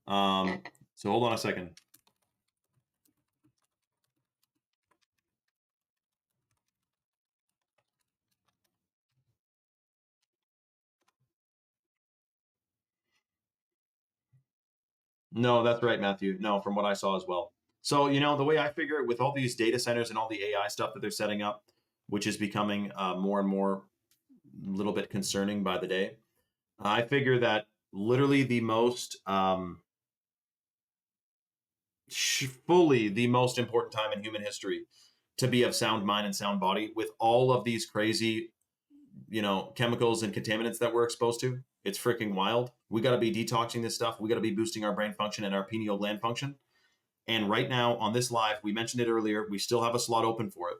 So hold on a second. No, that's right, Matthew. No, from what I saw as well. So, you know, the way I figure it, with all these data centers and all the AI stuff that they're setting up, which is becoming more and more a little bit concerning by the day, I figure that literally the most fully the most important time in human history to be of sound mind and sound body, with all of these crazy, you know, chemicals and contaminants that we're exposed to. It's freaking wild. We got to be detoxing this stuff. We got to be boosting our brain function and our pineal gland function. And right now on this live, we mentioned it earlier, we still have a slot open for it.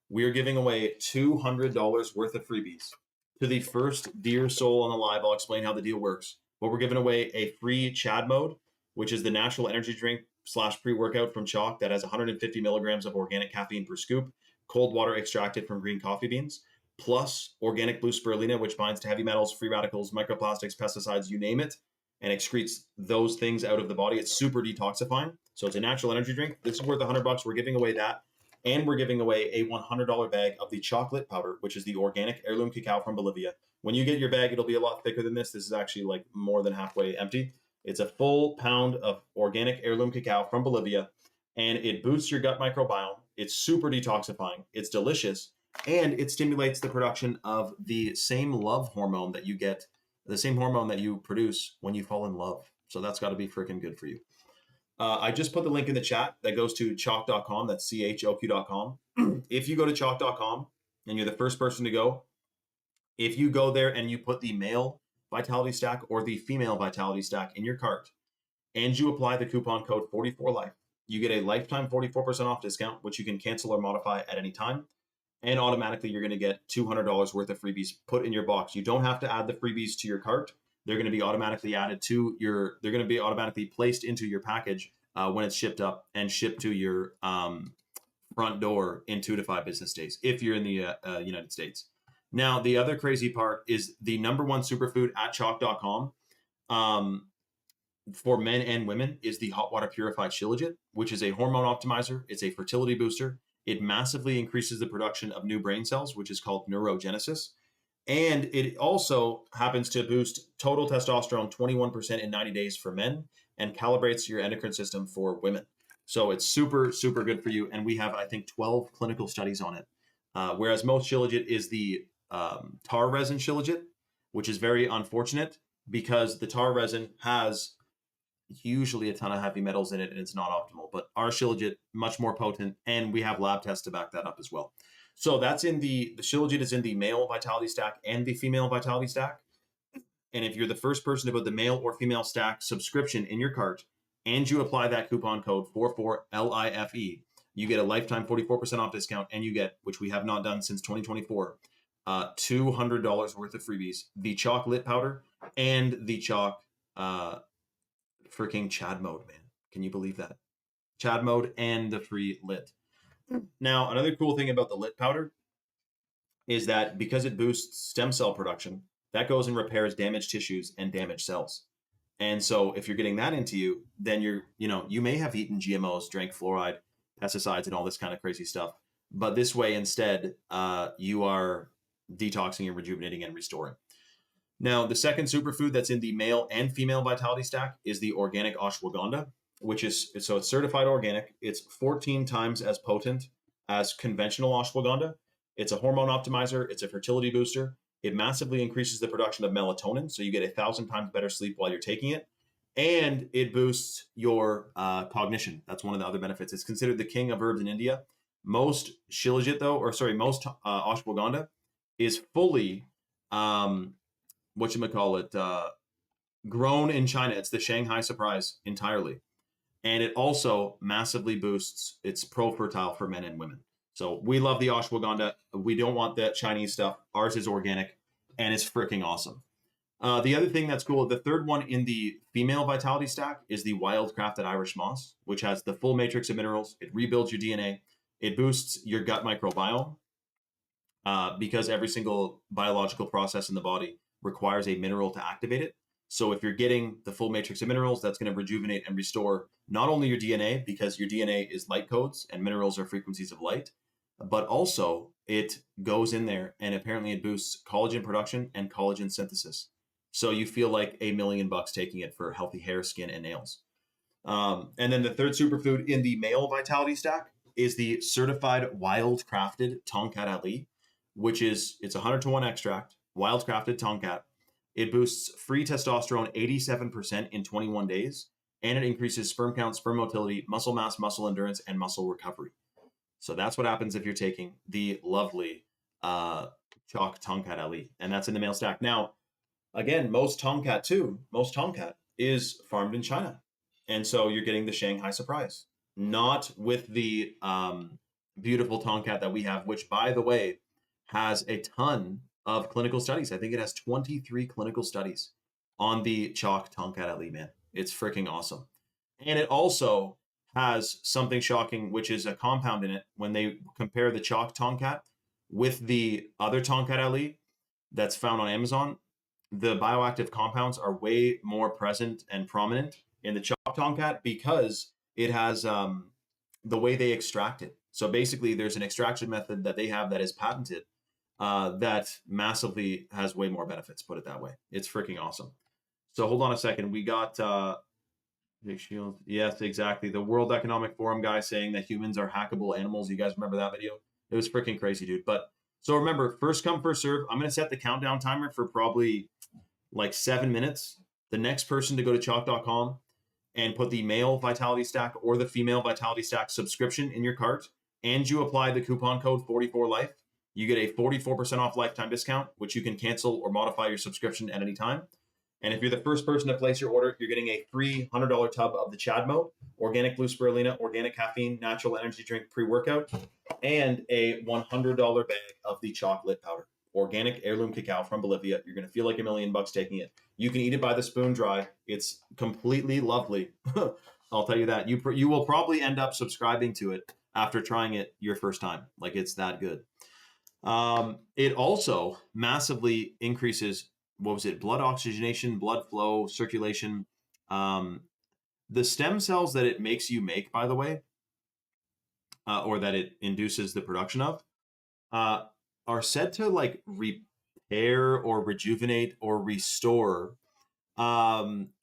We are giving away $200 worth of freebies to the first dear soul on the live. I'll explain how the deal works. But we're giving away a free Chad mode, which is the natural energy drink / pre-workout from Chalk that has 150 milligrams of organic caffeine per scoop, cold water extracted from green coffee beans, plus organic blue spirulina, which binds to heavy metals, free radicals, microplastics, pesticides, you name it, and excretes those things out of the body. It's super detoxifying. So it's a natural energy drink. This is worth $100. We're giving away that. And we're giving away a $100 bag of the chocolate powder, which is the organic heirloom cacao from Bolivia. When you get your bag, it'll be a lot thicker than this. This is actually like more than halfway empty. It's a full pound of organic heirloom cacao from Bolivia, and it boosts your gut microbiome. It's super detoxifying. It's delicious, and it stimulates the production of the same love hormone that you get, the same hormone that you produce when you fall in love. So that's got to be freaking good for you. I just put the link in the chat that goes to chalk.com. That's CHOQ.com. If you go to chalk.com and you're the first person to go, if you go there and you put the male Vitality Stack or the female Vitality Stack in your cart, and you apply the coupon code 44life, you get a lifetime 44% off discount, which you can cancel or modify at any time. and automatically you're going to get $200 worth of freebies put in your box. You don't have to add the freebies to your cart. They're going to be automatically added to your, they're going to be automatically placed into your package when it's shipped up and shipped to your front door in 2 to 5 business days if you're in the United States. Now, the other crazy part is the number one superfood at chalk.com for men and women is the hot water purified Shilajit, which is a hormone optimizer. It's a fertility booster. It massively increases the production of new brain cells, which is called neurogenesis. And it also happens to boost total testosterone 21% in 90 days for men and calibrates your endocrine system for women. So it's super, super good for you. And we have, I think, 12 clinical studies on it. Whereas most Shilajit is the tar resin Shilajit, which is very unfortunate because the tar resin has usually a ton of heavy metals in it and it's not optimal. But our Shilajit, much more potent, and we have lab tests to back that up as well. So that's in the Shilajit is in the male vitality stack and the female vitality stack. And if you're the first person to put the male or female stack subscription in your cart and you apply that coupon code 44LIFE, you get a lifetime 44% off discount and you get, which we have not done since 2024, $200 worth of freebies, the chalk lit powder and the chalk freaking Chad mode, man. Can you believe that? Chad mode and the free lit. Now, another cool thing about the lit powder is that because it boosts stem cell production, that goes and repairs damaged tissues and damaged cells. And so if you're getting that into you, then you may have eaten GMOs, drank fluoride, pesticides, and all this kind of crazy stuff. But this way, instead, you are detoxing and rejuvenating and restoring. Now, the second superfood that's in the male and female vitality stack is the organic ashwagandha, which is, so it's certified organic. It's 14 times as potent as conventional ashwagandha. It's a hormone optimizer. It's a fertility booster. It massively increases the production of melatonin, so you get 1,000 times better sleep while you're taking it. And it boosts your cognition. That's one of the other benefits. It's considered the king of herbs in India. Most Shilajit, most ashwagandha is fully, grown in China. It's the Shanghai surprise entirely. And it also massively boosts, it's pro-fertile for men and women. So we love the ashwagandha. We don't want that Chinese stuff. Ours is organic and it's freaking awesome. The other thing that's cool, the third one in the female vitality stack is the Wildcrafted Irish Moss, which has the full matrix of minerals. It rebuilds your DNA. It boosts your gut microbiome because every single biological process in the body requires a mineral to activate it. So if you're getting the full matrix of minerals, that's going to rejuvenate and restore not only your DNA, because your DNA is light codes and minerals are frequencies of light, but also it goes in there and apparently it boosts collagen production and collagen synthesis. So you feel like $1 million taking it for healthy hair, skin, and nails. And then the third superfood in the male vitality stack is the certified wildcrafted Tongkat Ali, which is, it's 100-to-1 extract, wildcrafted Tongkat. It boosts free testosterone 87% in 21 days, and it increases sperm count, sperm motility, muscle mass, muscle endurance, and muscle recovery. So that's what happens if you're taking the lovely chalk Tongkat Ali, and that's in the male stack. Now, again, most Tongkat is farmed in China. And so you're getting the Shanghai surprise, not with the beautiful Tongkat that we have, which, by the way, has a ton of clinical studies. I think it has 23 clinical studies on the chalk Tongkat Ali, man. It's freaking awesome. And it also has something shocking, which is a compound in it. When they compare the chalk Tongkat with the other Tongkat Ali that's found on Amazon, the bioactive compounds are way more present and prominent in the chalk Tongkat because it has the way they extract it. So basically, there's an extraction method that they have that is patented that massively has way more benefits, put it that way. It's freaking awesome. So hold on a second. We got Big Shield. Yes, exactly. The World Economic Forum guy saying that humans are hackable animals. You guys remember that video? It was freaking crazy, dude. But so remember, first come, first serve. I'm going to set the countdown timer for probably like 7 minutes. The next person to go to chalk.com and put the male vitality stack or the female vitality stack subscription in your cart, and you apply the coupon code 44life, you get a 44% off lifetime discount, which you can cancel or modify your subscription at any time. And if you're the first person to place your order, you're getting a free $100 tub of the Chad Mode, organic blue spirulina, organic caffeine, natural energy drink pre-workout, and a $100 bag of the chocolate powder. Organic heirloom cacao from Bolivia. You're going to feel like $1,000,000 taking it. You can eat it by the spoon dry. It's completely lovely. I'll tell you that. You will probably end up subscribing to it after trying it your first time. Like, it's that good. It also massively increases, blood oxygenation, blood flow, circulation. The stem cells that it makes you make, by the way, or that it induces the production of, are said to like repair or rejuvenate or restore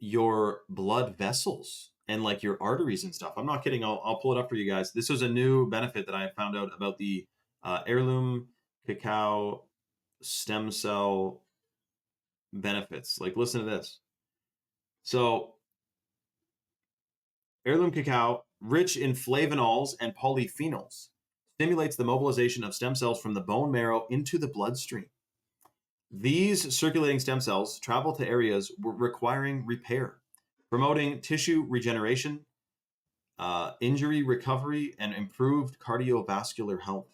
your blood vessels and like your arteries and stuff. I'm not kidding. I'll pull it up for you guys. This was a new benefit that I found out about the heirloom cacao stem cell benefits. Like, listen to this. So, heirloom cacao, rich in flavonols and polyphenols, stimulates the mobilization of stem cells from the bone marrow into the bloodstream. These circulating stem cells travel to areas requiring repair, promoting tissue regeneration, injury recovery, and improved cardiovascular health,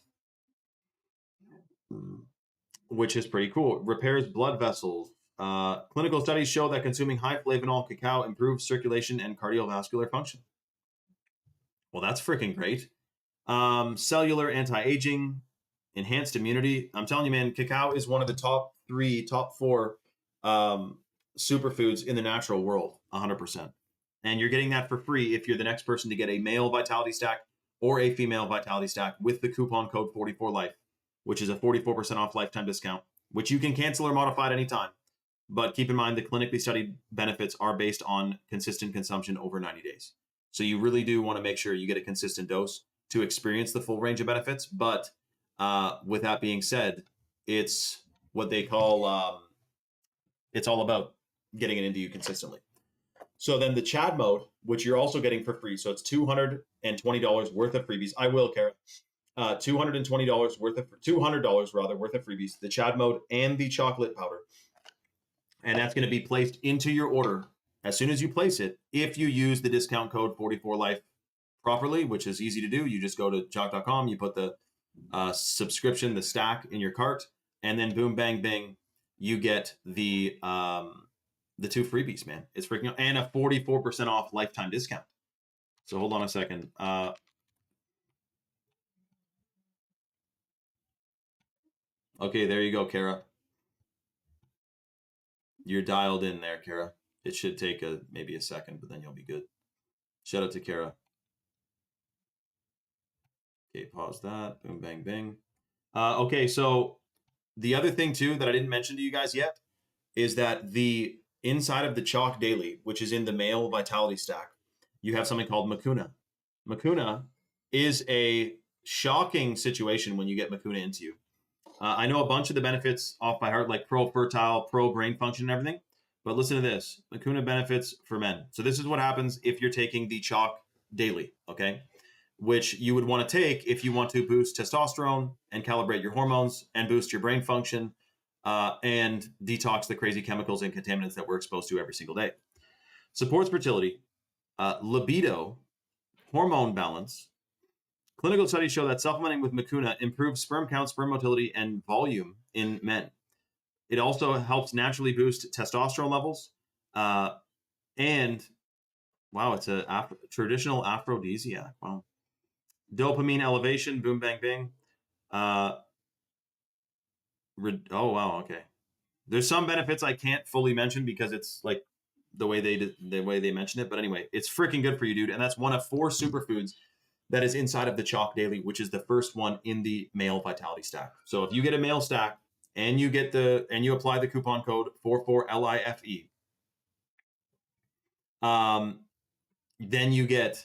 which is pretty cool. Repairs blood vessels. Clinical studies show that consuming high flavonol cacao improves circulation and cardiovascular function. Well, that's freaking great. Cellular anti-aging, enhanced immunity. I'm telling you, man, cacao is one of the top 4 superfoods in the natural world, 100%. And you're getting that for free if you're the next person to get a male Vitality Stack or a female Vitality Stack with the coupon code 44life, which is a 44% off lifetime discount, which you can cancel or modify at any time. But keep in mind, the clinically studied benefits are based on consistent consumption over 90 days. So you really do want to make sure you get a consistent dose to experience the full range of benefits. But with that being said, it's what they call, it's all about getting it into you consistently. So then the Chad Mode, which you're also getting for free. So it's $220 worth of freebies. I will, Kara. $220 worth of $200 rather worth of freebies. The Chad Mode and the chocolate powder. And that's going to be placed into your order as soon as you place it. If you use the discount code 44life properly, which is easy to do, you just go to choc.com, you put the subscription, the stack in your cart, and then boom, bang, bing, you get the 2 freebies, man. It's freaking, and a 44% off lifetime discount. So hold on a second. Okay, there you go, Kara. You're dialed in there, Kara. It should take maybe a second, but then you'll be good. Shout out to Kara. Okay, pause that. Boom, bang, bing. Okay, so the other thing too that I didn't mention to you guys yet is that the inside of the Choc Daily, which is in the male Vitality Stack, you have something called Mucuna. Mucuna is a shocking situation when you get Mucuna into you. I know a bunch of the benefits off by heart, like pro-fertile, pro-brain function and everything. But listen to this. Mucuna benefits for men. So this is what happens if you're taking the Choc Daily, okay? Which you would want to take if you want to boost testosterone and calibrate your hormones and boost your brain function and detox the crazy chemicals and contaminants that we're exposed to every single day. Supports fertility, libido, hormone balance. Clinical studies show that supplementing with Mucuna improves sperm count, sperm motility, and volume in men. It also helps naturally boost testosterone levels. And, wow, it's a traditional aphrodisiac. Wow. Dopamine elevation, boom, bang, bing. Oh, wow, okay. There's some benefits I can't fully mention because it's like the way they mention it. But anyway, it's freaking good for you, dude. And that's one of 4 superfoods that is inside of the Choc Daily, which is the first one in the male Vitality Stack. So if you get a male stack and you apply the coupon code 44LIFE, then you get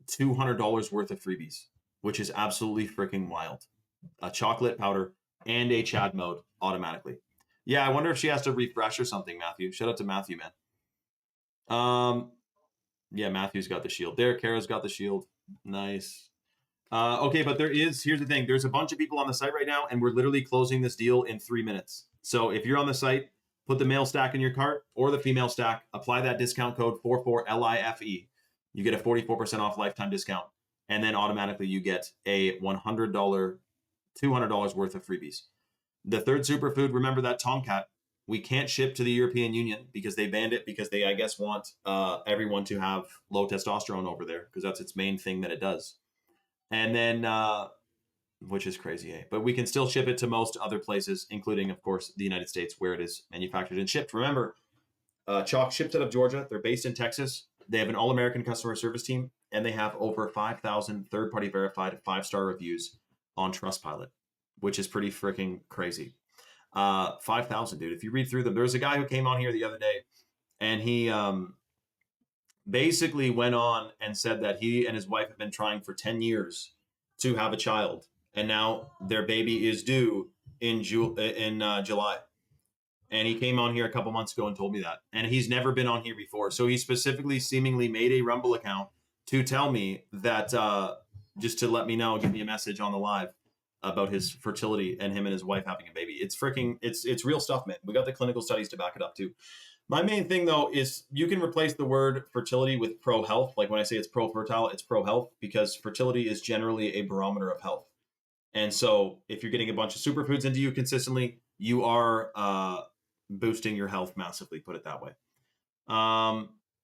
$200 worth of freebies, which is absolutely freaking wild. A chocolate powder and a Chad Mode automatically. Yeah, I wonder if she has to refresh or something, Matthew. Shout out to Matthew, man. Yeah, Matthew's got the shield. There, Kara's got the shield. Nice. Okay, but here's the thing. There's a bunch of people on the site right now, and we're literally closing this deal in 3 minutes. So if you're on the site, put the male stack in your cart or the female stack, apply that discount code 44LIFE. You get a 44% off lifetime discount. And then automatically you get a $100, $200 worth of freebies. The third superfood, remember that Tomcat, we can't ship to the European Union because they banned it because they, I guess, want everyone to have low testosterone over there because that's its main thing that it does. And then, which is crazy, eh? But we can still ship it to most other places, including, of course, the United States where it is manufactured and shipped. Remember, Chalk ships out of Georgia. They're based in Texas. They have an all-American customer service team, and they have over 5,000 third-party verified 5-star reviews on Trustpilot, which is pretty freaking crazy. 5,000, dude. If you read through them, there's a guy who came on here the other day, and he basically went on and said that he and his wife have been trying for 10 years to have a child, and now their baby is due in July. And he came on here a couple months ago and told me that. And he's never been on here before. So he specifically seemingly made a Rumble account to tell me that, just to let me know, give me a message on the live about his fertility and him and his wife having a baby. It's freaking, it's real stuff, man. We got the clinical studies to back it up too. My main thing though is you can replace the word fertility with pro health. Like when I say it's pro fertile, it's pro health because fertility is generally a barometer of health. And so if you're getting a bunch of superfoods into you consistently, you are boosting your health massively, put it that way.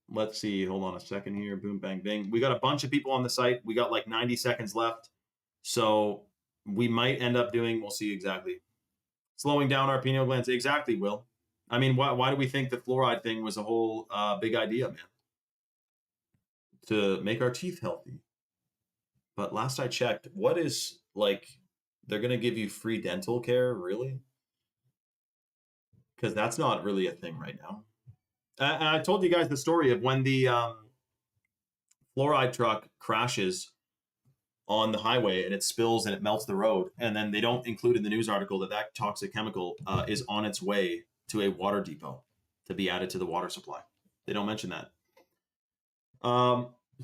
Let's see. Hold on a second here. Boom, bang, bing. We got a bunch of people on the site. We got like 90 seconds left. So we might end up doing, we'll see exactly. Slowing down our pineal glands. Exactly, Will. I mean, why do we think the fluoride thing was a whole big idea, man? To make our teeth healthy. But last I checked, what is like, they're going to give you free dental care, really? Because that's not really a thing right now. I told you guys the story of when the fluoride truck crashes on the highway and it spills and it melts the road. And then they don't include in the news article that that toxic chemical is on its way to a water depot to be added to the water supply. They don't mention that.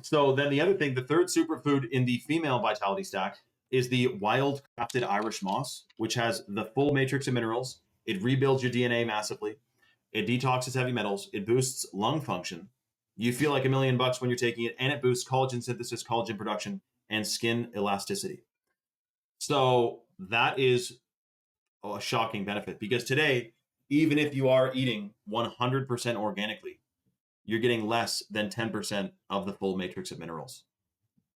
So then the other thing, the third superfood in the female vitality stack is the wild crafted Irish moss, which has the full matrix of minerals. It rebuilds your DNA massively. It detoxes heavy metals. It boosts lung function. You feel like $1 million when you're taking it, and it boosts collagen synthesis, collagen production, and skin elasticity. So that is a shocking benefit because today, even if you are eating 100% organically, you're getting less than 10% of the full matrix of minerals.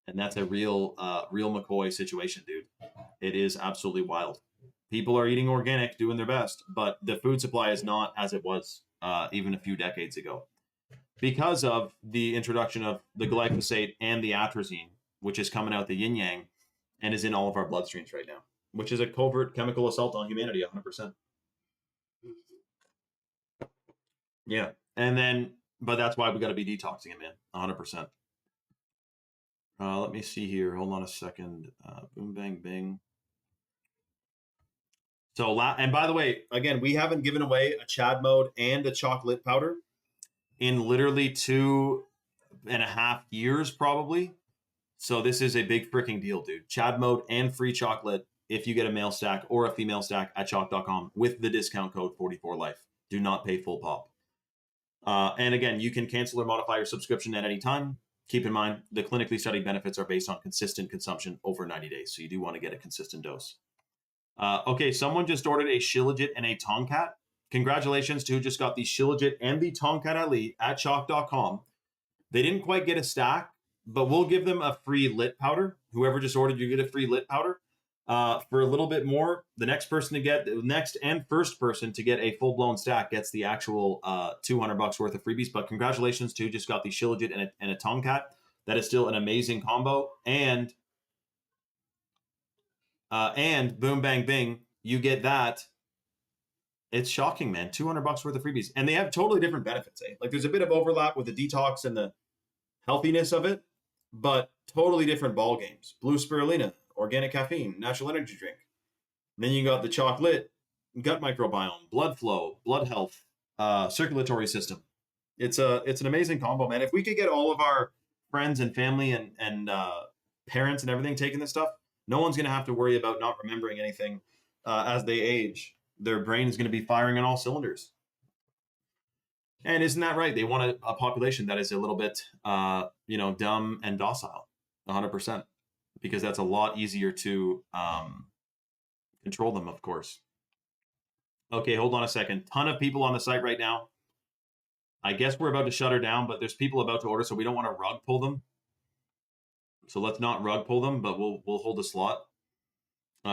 And that's a real McCoy situation, dude. It is absolutely wild. People are eating organic, doing their best, but the food supply is not as it was even a few decades ago because of the introduction of the glyphosate and the atrazine, which is coming out the yin yang and is in all of our bloodstreams right now, which is a covert chemical assault on humanity, 100%. Yeah. And then, but that's why we got to be detoxing it, man, 100%. Let me see here. Hold on a second. Boom, bang, bing. So, and by the way, again, we haven't given away a Chad mode and a chocolate powder in literally 2.5 years, probably. So this is a big freaking deal, dude. Chad mode and free chocolate if you get a male stack or a female stack at chalk.com with the discount code 44life. Do not pay full pop. And again, you can cancel or modify your subscription at any time. Keep in mind, the clinically studied benefits are based on consistent consumption over 90 days. So you do want to get a consistent dose. Okay, someone just ordered a Shilajit and a Tomcat. Congratulations to who just got the Shilajit and the Tomcat Ali at chalk.com. They didn't quite get a stack, but we'll give them a free lit powder. Whoever just ordered, you get a free lit powder. For a little bit more, the next and first person to get a full-blown stack gets the actual $200 worth of freebies. But congratulations to who just got the Shilajit and a Tomcat. That is still an amazing combo. And boom, bang, bing, you get that. It's shocking, man. $200 worth of freebies. And they have totally different benefits. Eh? Like there's a bit of overlap with the detox and the healthiness of it, but totally different ball games. Blue spirulina, organic caffeine, natural energy drink. And then you got the chocolate, gut microbiome, blood flow, blood health, circulatory system. It's an amazing combo, man. If we could get all of our friends and family and parents and everything taking this stuff, no one's going to have to worry about not remembering anything as they age. Their brain is going to be firing on all cylinders. And isn't that right? They want a population that is a little bit, dumb and docile, 100%, because that's a lot easier to control them, of course. Okay, hold on a second. Ton of people on the site right now. I guess we're about to shut her down, but there's people about to order, so we don't want to rug pull them. So let's not rug pull them, but we'll hold a slot.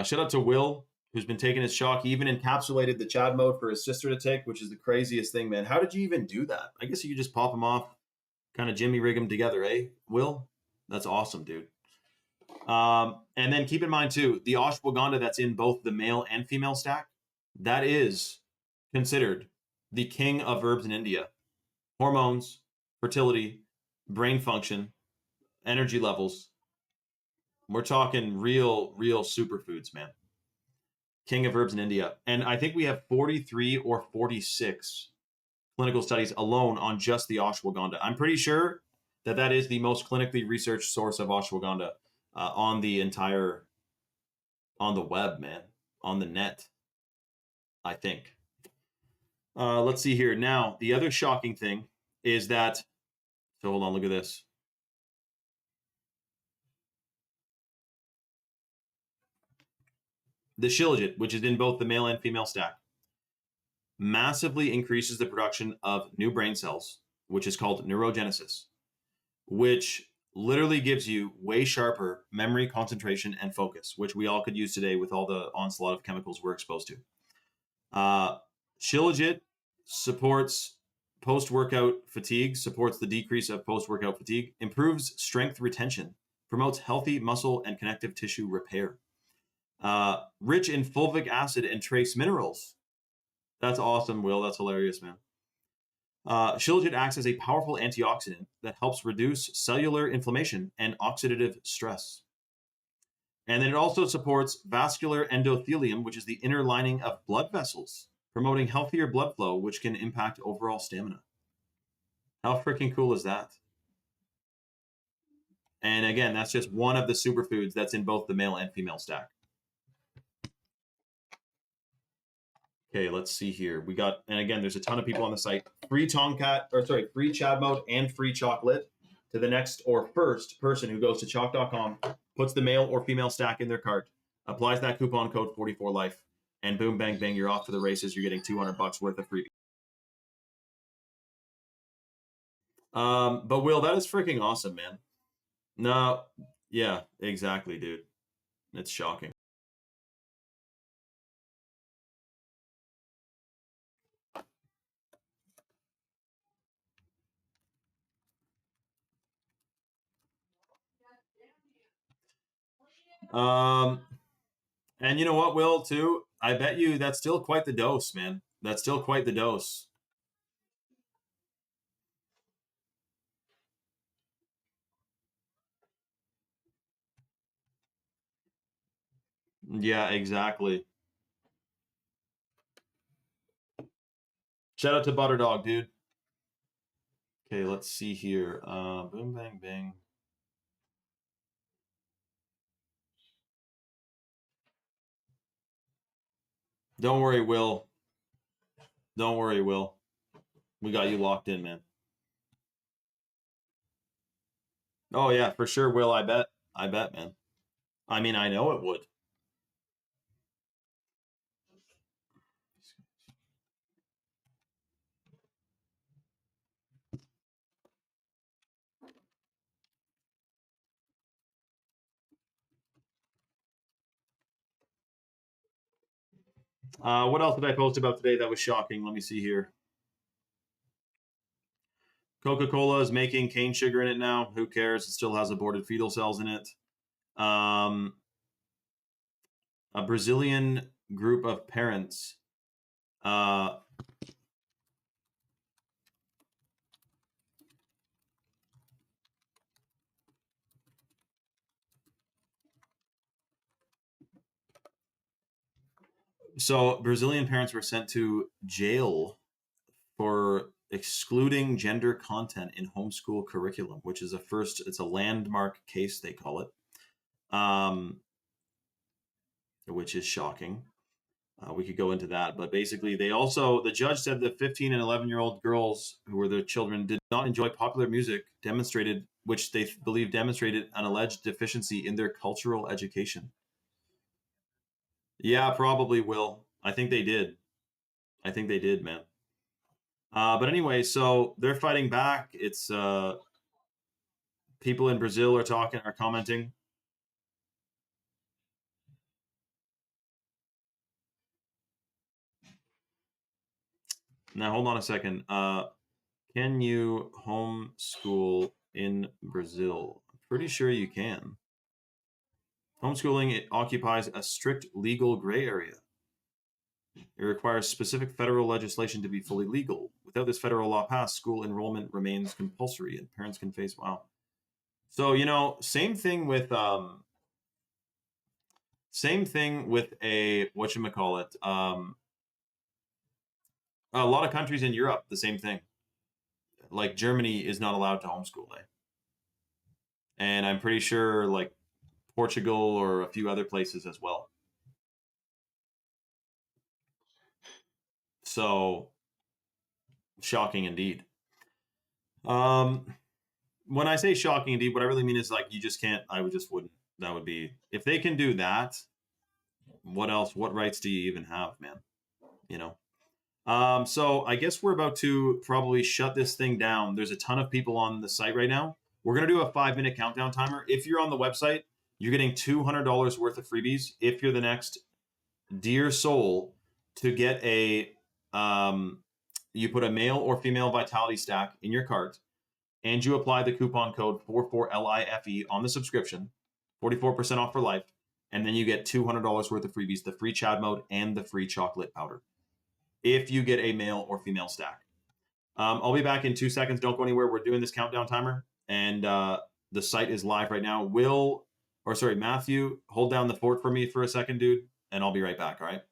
Shout out to Will, who's been taking his shock. He even encapsulated the Chad mode for his sister to take, which is the craziest thing, man. How did you even do that? I guess you could just pop them off, kind of Jimmy rig them together, eh, Will? That's awesome, dude. And then keep in mind, too, the ashwagandha that's in both the male and female stack, that is considered the king of herbs in India. Hormones, fertility, brain function, energy levels. We're talking real superfoods, man. King of herbs in India. And I think we have 43 or 46 clinical studies alone on just the ashwagandha. I'm pretty sure that is the most clinically researched source of ashwagandha on the web, man, on the net, I think. Let's see here. Now, the other shocking thing is that, so hold on, look at this. The Shilajit, which is in both the male and female stack, massively increases the production of new brain cells, which is called neurogenesis, which literally gives you way sharper memory, concentration, and focus, which we all could use today with all the onslaught of chemicals we're exposed to. Shilajit supports post-workout fatigue, supports the decrease of post-workout fatigue, improves strength retention, promotes healthy muscle and connective tissue repair. Rich in fulvic acid and trace minerals. That's awesome, Will. That's hilarious, man. Shilajit acts as a powerful antioxidant that helps reduce cellular inflammation and oxidative stress. And then it also supports vascular endothelium, which is the inner lining of blood vessels, promoting healthier blood flow, which can impact overall stamina. How freaking cool is that? And again, that's just one of the superfoods that's in both the male and female stack. Okay, let's see here. We got, and again, there's a ton of people on the site. Free free Chad mode and free chocolate to the next or first person who goes to chalk.com, puts the male or female stack in their cart, applies that coupon code 44life, and boom, bang, bang, you're off to the races. You're getting $200 worth of freebie. But Will, that is freaking awesome, man. No, yeah, exactly, dude. It's shocking. And you know what, Will, too? I bet you that's still quite the dose, man. That's still quite the dose. Yeah, exactly. Shout out to Butterdog, dude. Okay, let's see here. Boom, bang, bang. Don't worry, Will. Don't worry, Will. We got you locked in, man. Oh, yeah, for sure, Will. I bet. I bet, man. I mean, I know it would. What else did I post about today that was shocking? Let me see here. Coca-Cola is making cane sugar in it now. Who cares? It still has aborted fetal cells in it. A Brazilian group of parents so Brazilian parents were sent to jail for excluding gender content in homeschool curriculum, which is it's a landmark case, they call it, which is shocking. We could go into that, but basically, the judge said that 15 and 11-year-old girls who were their children did not enjoy popular music, which they believe demonstrated an alleged deficiency in their cultural education. Yeah, probably will. I think they did. I think they did, man. But anyway, so they're fighting back. It's people in Brazil are commenting. Now, hold on a second. Can you homeschool in Brazil? I'm pretty sure you can. Homeschooling, it occupies a strict legal gray area. It requires specific federal legislation to be fully legal. Without this federal law passed, school enrollment remains compulsory, and parents can face So same thing with a whatchamacallit. A lot of countries in Europe, the same thing. Like Germany is not allowed to homeschool, and I'm pretty sure like Portugal or a few other places as well. So shocking indeed. When I say shocking indeed, what I really mean is like you just can't. Wouldn't. That would be if they can do that. What else? What rights do you even have, man? You know. So I guess we're about to probably shut this thing down. There's a ton of people on the site right now. We're gonna do a 5-minute countdown timer. If you're on the website, you're getting $200 worth of freebies. If you're the next dear soul to get you put a male or female vitality stack in your cart, and you apply the coupon code 44LIFE on the subscription, 44% off for life, and then you get $200 worth of freebies, the free Chad mode and the free chocolate powder, if you get a male or female stack. I'll be back in 2 seconds. Don't go anywhere. We're doing this countdown timer, and the site is live right now. Matthew, hold down the fort for me for a second, dude, and I'll be right back, all right?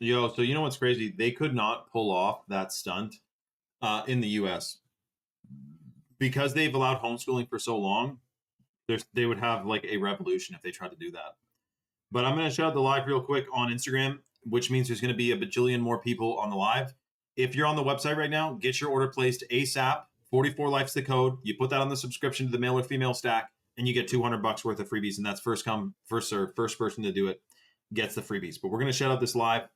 Yo, so you know what's crazy? They could not pull off that stunt in the U.S. because they've allowed homeschooling for so long. They would have like a revolution if they tried to do that. But I'm going to shout out the live real quick on Instagram, which means there's going to be a bajillion more people on the live. if you're on the website right now, get your order placed ASAP. 44 Life's the code. You put that on the subscription to the male or female stack, and you get $200 worth of freebies. And that's first come, first serve. First person to do it gets the freebies. But we're going to shout out this live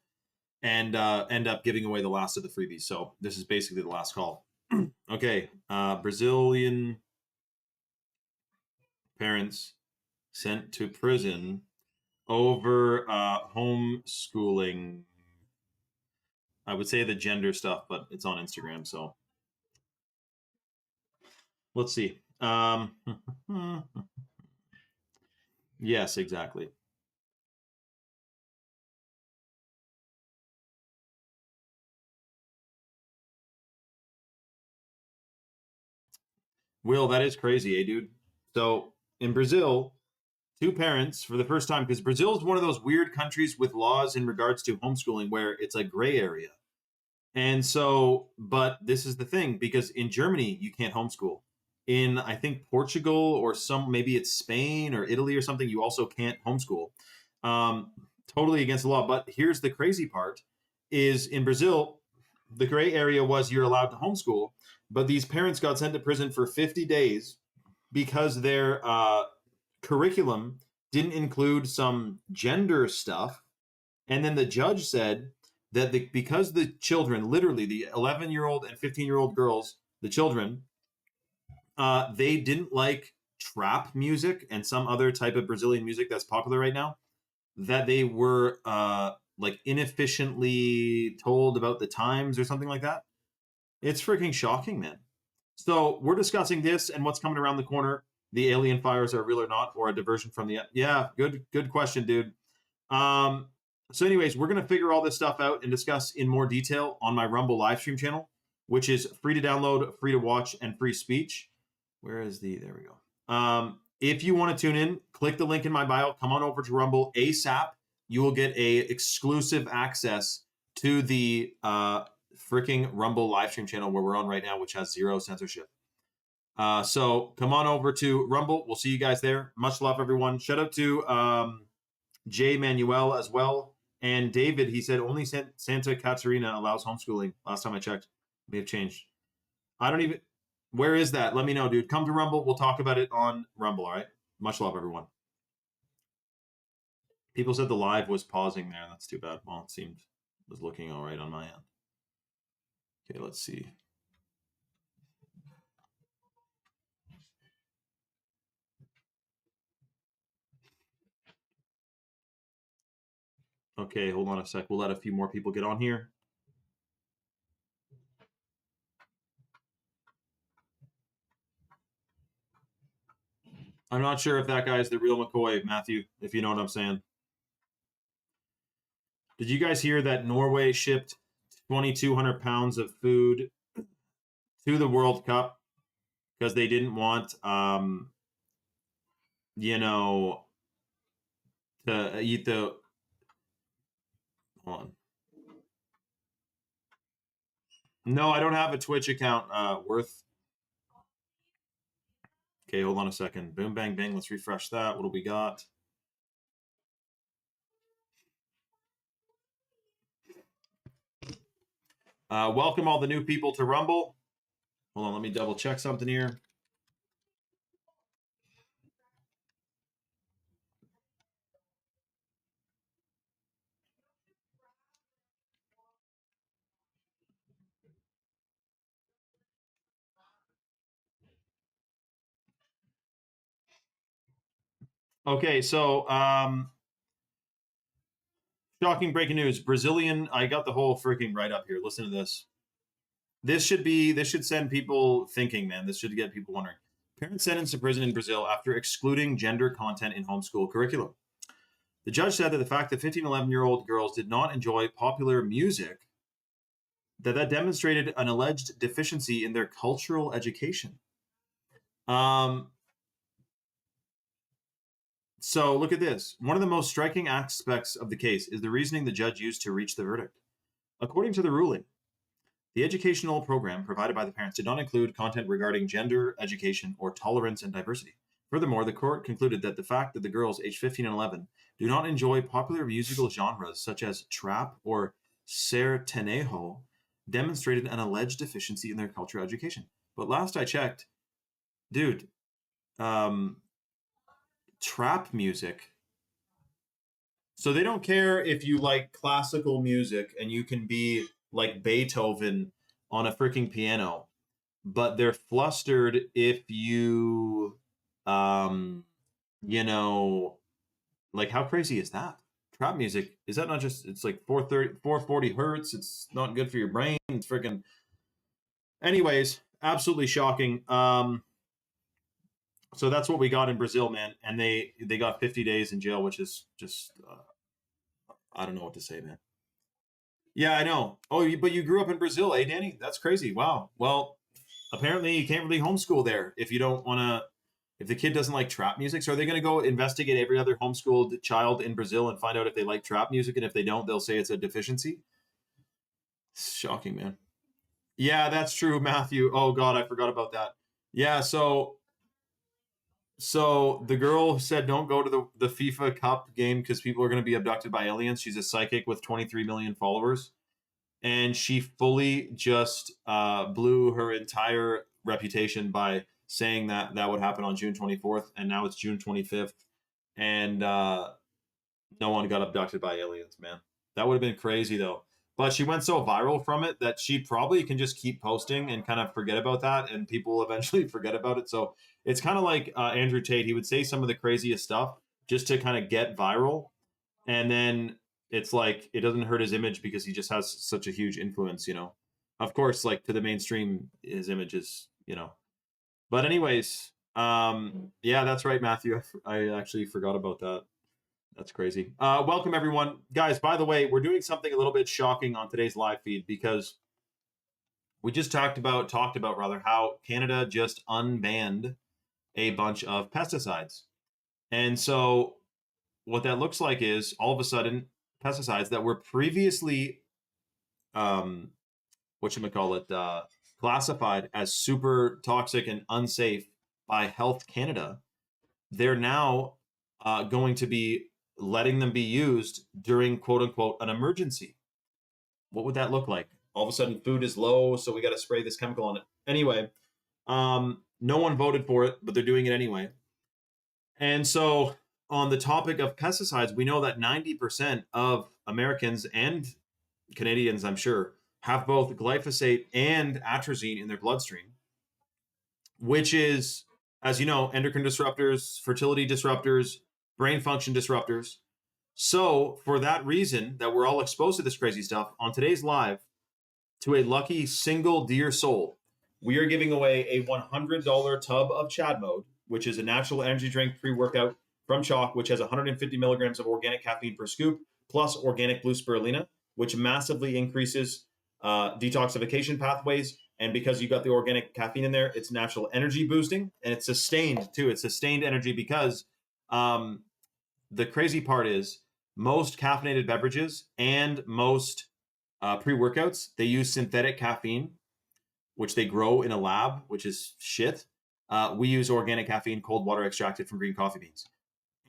and end up giving away the last of the freebies. So this is basically the last call. Okay. Brazilian parents sent to prison over homeschooling. I would say the gender stuff, but it's on Instagram, so let's see. Yes, exactly. Will, that is crazy, eh, dude? So in Brazil, two parents for the first time, because Brazil is one of those weird countries with laws in regards to homeschooling where it's a gray area. And so, but this is the thing, because in Germany, you can't homeschool. In, I think, Portugal or maybe it's Spain or Italy or something, you also can't homeschool. Totally against the law. But here's the crazy part is in Brazil, the gray area was you're allowed to homeschool, but these parents got sent to prison for 50 days because their curriculum didn't include some gender stuff. And then the judge said that because the children, literally the 11-year-old and 15-year-old girls, the children, they didn't like trap music and some other type of Brazilian music that's popular right now, that they were like inefficiently told about the times or something like that. It's freaking shocking, man. So we're discussing this and what's coming around the corner. The alien fires are real or not, or a diversion from the... Yeah, good question, dude. So anyways, we're going to figure all this stuff out and discuss in more detail on my Rumble live stream channel, which is free to download, free to watch, and free speech. Where is the... There we go. If you want to tune in, click the link in my bio. Come on over to Rumble ASAP. You will get a exclusive access to the freaking Rumble live stream channel where we're on right now, which has 0 censorship. So come on over to Rumble. We'll see you guys there. Much love, everyone. Shout out to Jay Manuel as well. And David, he said only Santa Catarina allows homeschooling. Last time I checked, may have changed. I don't even... Where is that? Let me know, dude. Come to Rumble. We'll talk about it on Rumble, all right? Much love, everyone. People said the live was pausing there. That's too bad. Well, it was looking all right on my end. Okay, let's see. Okay, hold on a sec. We'll let a few more people get on here. I'm not sure if that guy's the real McCoy, Matthew, if you know what I'm saying. Did you guys hear that Norway shipped 2,200 pounds of food to the World Cup because they didn't want, you know, to eat the... Hold on. No, I don't have a Twitch account, Worth. Okay, hold on a second. Boom, bang, bang. Let's refresh that. What do we got? Welcome all the new people to Rumble. Hold on, let me double check something here. Okay, so shocking breaking news. Brazilian, I got the whole freaking write-up here. Listen to this. This should send people thinking, man. This should get people wondering. Parents sentenced to prison in Brazil after excluding gender content in homeschool curriculum. The judge said that the fact that 15 and 11-year-old girls did not enjoy popular music, that demonstrated an alleged deficiency in their cultural education. So look at this. One of the most striking aspects of the case is the reasoning the judge used to reach the verdict. According to the ruling, the educational program provided by the parents did not include content regarding gender, education, or tolerance and diversity. Furthermore, the court concluded that the fact that the girls aged 15 and 11 do not enjoy popular musical genres such as trap or sertanejo demonstrated an alleged deficiency in their cultural education. But last I checked, dude, trap music. So they don't care if you like classical music and you can be like Beethoven on a freaking piano, but they're flustered if you, you know, like how crazy is that? Trap music, is that not just, it's like 430, 440 hertz. It's not good for your brain. It's freaking, anyways, absolutely shocking. So that's what we got in Brazil, man. And they got 50 days in jail, which is just, I don't know what to say, man. Yeah, I know. Oh, but you grew up in Brazil, eh, Danny? That's crazy. Wow. Well, apparently you can't really homeschool there if you don't want to. If the kid doesn't like trap music, so are they going to go investigate every other homeschooled child in Brazil and find out if they like trap music? And if they don't, they'll say it's a deficiency. Shocking, man. Yeah, that's true, Matthew. Oh God, I forgot about that. Yeah, so the girl said don't go to the FIFA Cup game because people are going to be abducted by aliens. She's a psychic with 23 million followers, and she fully just blew her entire reputation by saying that that would happen on June 24th, and now it's June 25th, and no one got abducted by aliens, man. That would have been crazy though. But she went so viral from it that she probably can just keep posting and kind of forget about that, and people will eventually forget about it. So it's kind of like Andrew Tate. He would say some of the craziest stuff just to kind of get viral, and then it's like it doesn't hurt his image because he just has such a huge influence, you know. Of course, like to the mainstream, his image is, you know. But anyways, yeah, that's right, Matthew. I actually forgot about that. That's crazy. Welcome everyone, guys. By the way, we're doing something a little bit shocking on today's live feed because we just talked about how Canada just unbanned a bunch of pesticides, and so what that looks like is all of a sudden pesticides that were previously whatchamacallit, classified as super toxic and unsafe by Health Canada, they're now going to be letting them be used during quote unquote an emergency. What would that look like? All of a sudden food is low, so we got to spray this chemical on it. Anyway, no one voted for it, but they're doing it anyway. And so on the topic of pesticides, we know that 90% of Americans and Canadians, I'm sure, have both glyphosate and atrazine in their bloodstream, which is, as you know, endocrine disruptors, fertility disruptors, brain function disruptors. So for that reason that we're all exposed to this crazy stuff, on today's live, to a lucky single dear soul, we are giving away a $100 tub of Chad Mode, which is a natural energy drink pre-workout from Chalk, which has 150 milligrams of organic caffeine per scoop, plus organic blue spirulina, which massively increases detoxification pathways. And because you got the organic caffeine in there, it's natural energy boosting, and it's sustained too. It's sustained energy because the crazy part is most caffeinated beverages and most pre-workouts, they use synthetic caffeine, which they grow in a lab, which is shit. We use organic caffeine, cold water extracted from green coffee beans.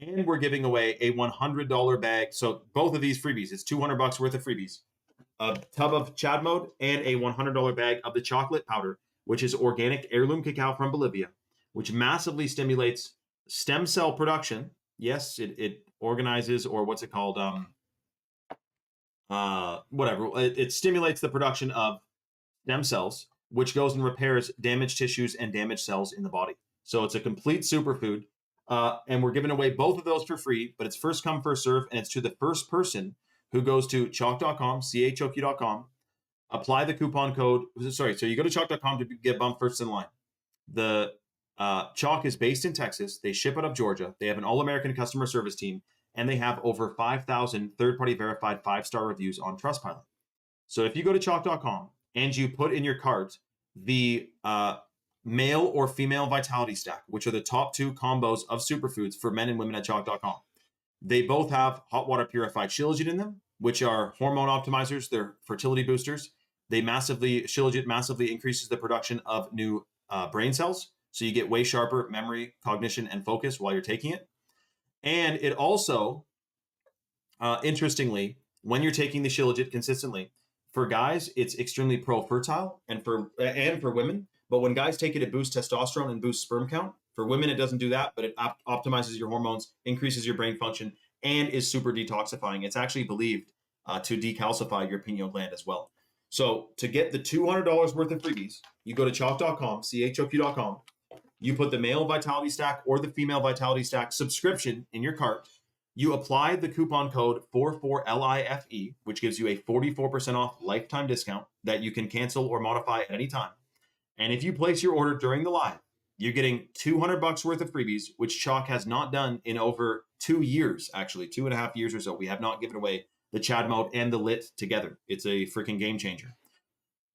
And we're giving away a $100 bag. So both of these freebies, it's $200 worth of freebies. A tub of Chad Mode and a $100 bag of the chocolate powder, which is organic heirloom cacao from Bolivia, which massively stimulates stem cell production. Yes, it organizes, or what's it called? Whatever. It stimulates the production of stem cells, which goes and repairs damaged tissues and damaged cells in the body. So it's a complete superfood. And we're giving away both of those for free, but it's first come, first serve, and it's to the first person who goes to chalk.com, CHOQ.com, apply the coupon code. Sorry, so you go to chalk.com to get bumped first in line. The Chalk is based in Texas. They ship out of Georgia. They have an all-American customer service team, and they have over 5,000 third-party verified 5-star reviews on Trustpilot. So if you go to chalk.com and you put in your cart the male or female vitality stack, which are the top 2 combos of superfoods for men and women at chalk.com, they both have hot water purified Shilajit in them, which are hormone optimizers. They're fertility boosters. Shilajit massively increases the production of new brain cells. So you get way sharper memory, cognition, and focus while you're taking it. And it also, interestingly, when you're taking the Shilajit consistently, for guys, it's extremely pro-fertile, and for women. But when guys take it, it boosts testosterone and boosts sperm count. For women, it doesn't do that, but it optimizes your hormones, increases your brain function, and is super detoxifying. It's actually believed to decalcify your pineal gland as well. So to get the $200 worth of freebies, you go to choq.com, choq.com. You put the male Vitality Stack or the female Vitality Stack subscription in your cart. You apply the coupon code 44LIFE, which gives you a 44% off lifetime discount that you can cancel or modify at any time. And if you place your order during the live, you're getting $200 worth of freebies, which Choq has not done in over 2 years, actually 2.5 years or so. We have not given away the Chad mode and the lit together. It's a freaking game changer.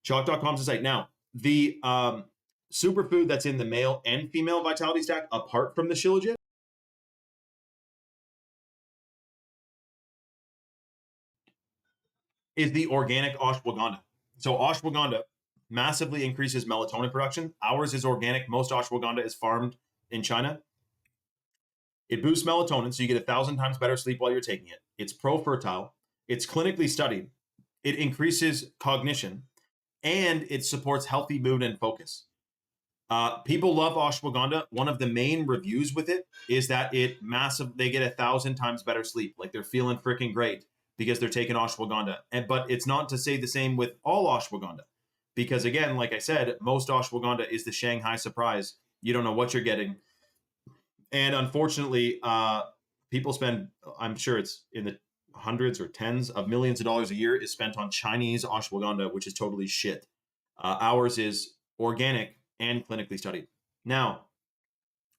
Choq.com is the site. Now, the superfood that's in the male and female Vitality Stack, apart from the Shilajit, is the organic ashwagandha. So ashwagandha massively increases melatonin production. Ours is organic. Most ashwagandha is farmed in China. It boosts melatonin, so you get 1,000 times better sleep while you're taking it. It's pro-fertile. It's clinically studied. It increases cognition, and it supports healthy mood and focus. People love ashwagandha. One of the main reviews with it is that they get 1,000 times better sleep. Like they're feeling freaking great because they're taking ashwagandha. But it's not to say the same with all ashwagandha. Because again, like I said, most ashwagandha is the Shanghai surprise. You don't know what you're getting. And unfortunately, people spend, I'm sure it's in the hundreds or tens of millions of dollars a year is spent on Chinese ashwagandha, which is totally shit. Ours is organic and clinically studied. Now,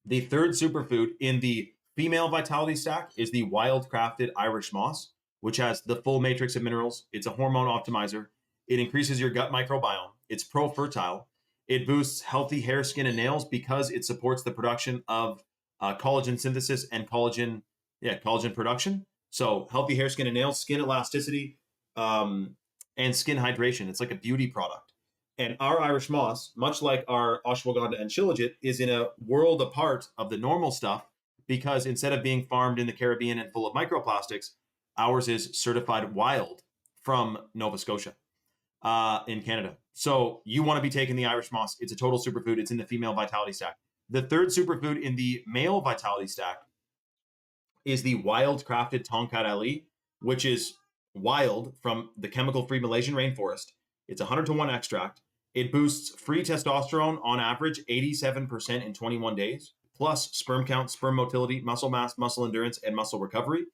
the third superfood in the female Vitality Stack is the wild-crafted Irish moss, which has the full matrix of minerals. It's a hormone optimizer. It increases your gut microbiome. It's pro-fertile. It boosts healthy hair, skin, and nails because it supports the production of collagen synthesis and collagen production. So healthy hair, skin, and nails, skin elasticity, and skin hydration. It's like a beauty product. And our Irish moss, much like our ashwagandha and shilajit, is in a world apart of the normal stuff because instead of being farmed in the Caribbean and full of microplastics, ours is certified wild from Nova Scotia in Canada. So you want to be taking the Irish moss. It's a total superfood. It's in the female Vitality Stack. The third superfood in the male Vitality Stack is the wild crafted Tongkat Ali, which is wild from the chemical-free Malaysian rainforest. It's 100-to-1 extract. It boosts free testosterone on average 87% in 21 days, plus sperm count, sperm motility, muscle mass, muscle endurance, and muscle recovery.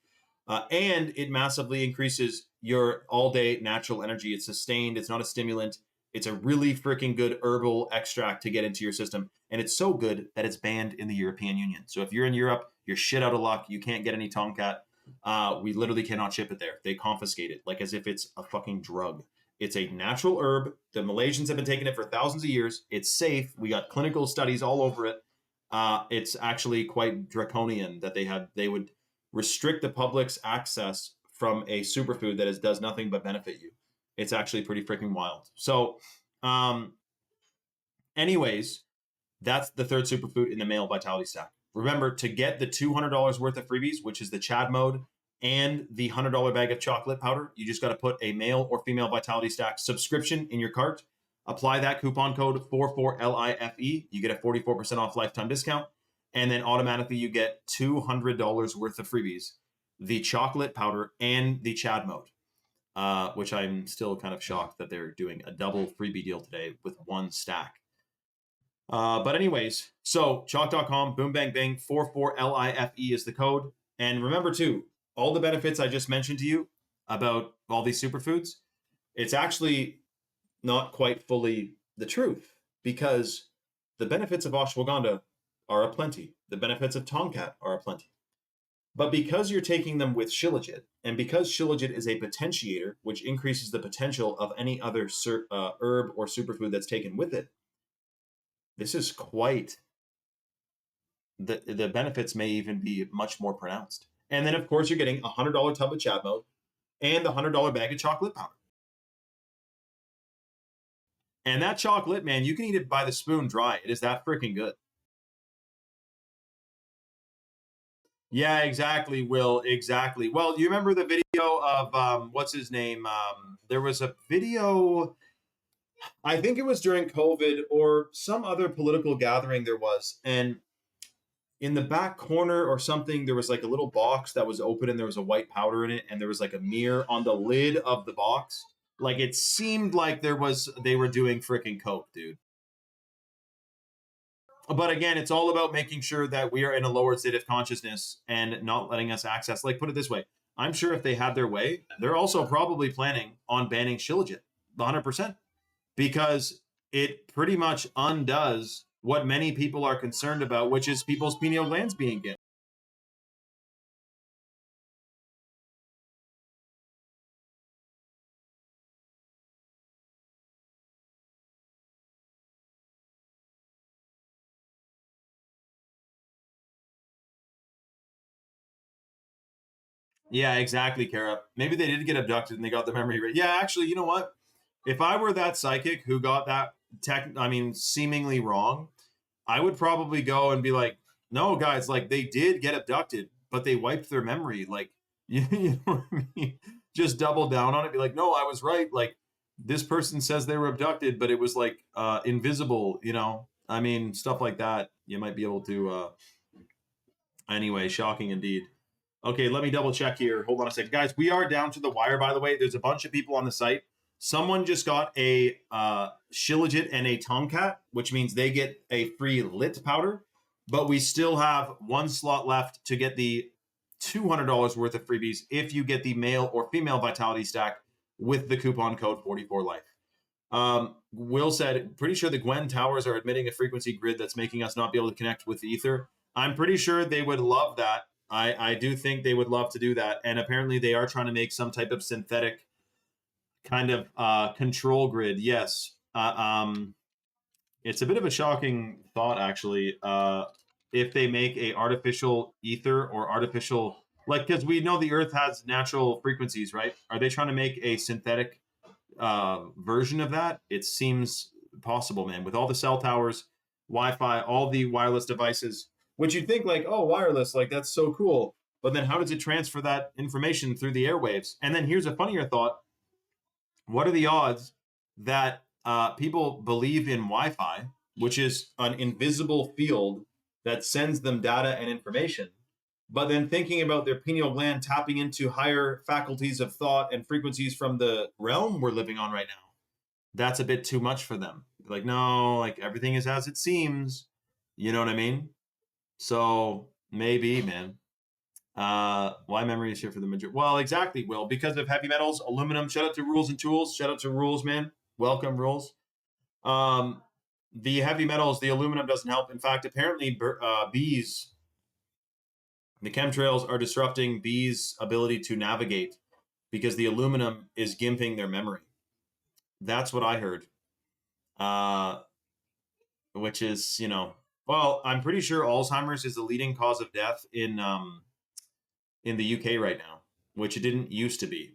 And it massively increases your all-day natural energy. It's sustained. It's not a stimulant. It's a really freaking good herbal extract to get into your system. And it's so good that it's banned in the European Union. So if you're in Europe, you're shit out of luck. You can't get any Tongkat. We literally cannot ship it there. They confiscate it like as if it's a fucking drug. It's a natural herb. The Malaysians have been taking it for thousands of years. It's safe. We got clinical studies all over it. It's actually quite draconian that they would restrict the public's access from a superfood that does nothing but benefit you. It's actually pretty freaking wild. So, anyways, that's the third superfood in the male Vitality Stack. Remember, to get the $200 worth of freebies, which is the Chad mode and the $100 bag of chocolate powder, you just got to put a male or female Vitality Stack subscription in your cart. Apply that coupon code 44LIFE. You get a 44% off lifetime discount. And then automatically you get $200 worth of freebies, the chocolate powder and the Chad mode, which I'm still kind of shocked that they're doing a double freebie deal today with one stack. But anyways, so choq.com, boom, bang, bang, 44LIFE is the code. And remember too, all the benefits I just mentioned to you about all these superfoods, it's actually not quite fully the truth because the benefits of ashwagandha are aplenty. The benefits of Tongkat are aplenty. But because you're taking them with shilajit, and because shilajit is a potentiator, which increases the potential of any other herb or superfood that's taken with it, this is quite, the benefits may even be much more pronounced. And then, of course, you're getting a $100 tub of Chad mode and the $100 bag of chocolate powder. And that chocolate, man, you can eat it by the spoon dry. It is that freaking good. Yeah, exactly, Will. Exactly. Well, you remember the video of what's his name? There was a video, I think it was during COVID or some other political gathering there was, and in the back corner or something, there was like a little box that was open and there was a white powder in it, and there was like a mirror on the lid of the box. Like it seemed like they were doing freaking coke, dude. But again, it's all about making sure that we are in a lower state of consciousness and not letting us access. Like, put it this way, I'm sure if they had their way, they're also probably planning on banning Shilajit 100%, because it pretty much undoes what many people are concerned about, which is people's pineal glands being gimped. Yeah, exactly, Kara. Maybe they did get abducted and they got the memory right. Yeah, actually, you know what? If I were that psychic who got that seemingly wrong, I would probably go and be like, no, guys, like they did get abducted, but they wiped their memory. Like, you know what I mean? Just double down on it. Be like, no, I was right. Like, this person says they were abducted, but it was like invisible, you know? I mean, stuff like that. You might be able to. Anyway, shocking indeed. Okay, let me double check here. Hold on a second. Guys, we are down to the wire, by the way. There's a bunch of people on the site. Someone just got a Shilajit and a Tomcat, which means they get a free lit powder. But we still have one slot left to get the $200 worth of freebies if you get the male or female Vitality Stack with the coupon code 44Life. Will said, pretty sure the Gwen towers are admitting a frequency grid that's making us not be able to connect with the ether. I'm pretty sure they would love that. I do think they would love to do that. And apparently they are trying to make some type of synthetic kind of control grid. Yes. It's a bit of a shocking thought, actually. If they make a artificial ether or artificial, like, because we know the Earth has natural frequencies, right? Are they trying to make a synthetic version of that? It seems possible, man. With all the cell towers, Wi-Fi, all the wireless devices, which you'd think like, oh, wireless, like that's so cool. But then how does it transfer that information through the airwaves? And then here's a funnier thought. What are the odds that people believe in Wi-Fi, which is an invisible field that sends them data and information, but then thinking about their pineal gland tapping into higher faculties of thought and frequencies from the realm we're living on right now, that's a bit too much for them. Like, no, like everything is as it seems. You know what I mean? So maybe, man. Why memory is here for the majority? Well, exactly, Will. Because of heavy metals, aluminum. Shout out to Rules and Tools. Shout out to Rules, man. Welcome, Rules. The heavy metals, the aluminum doesn't help. In fact, apparently, bees, the chemtrails are disrupting bees' ability to navigate because the aluminum is gimping their memory. That's what I heard. Which is, you know, well, I'm pretty sure Alzheimer's is the leading cause of death in the UK right now, which it didn't used to be.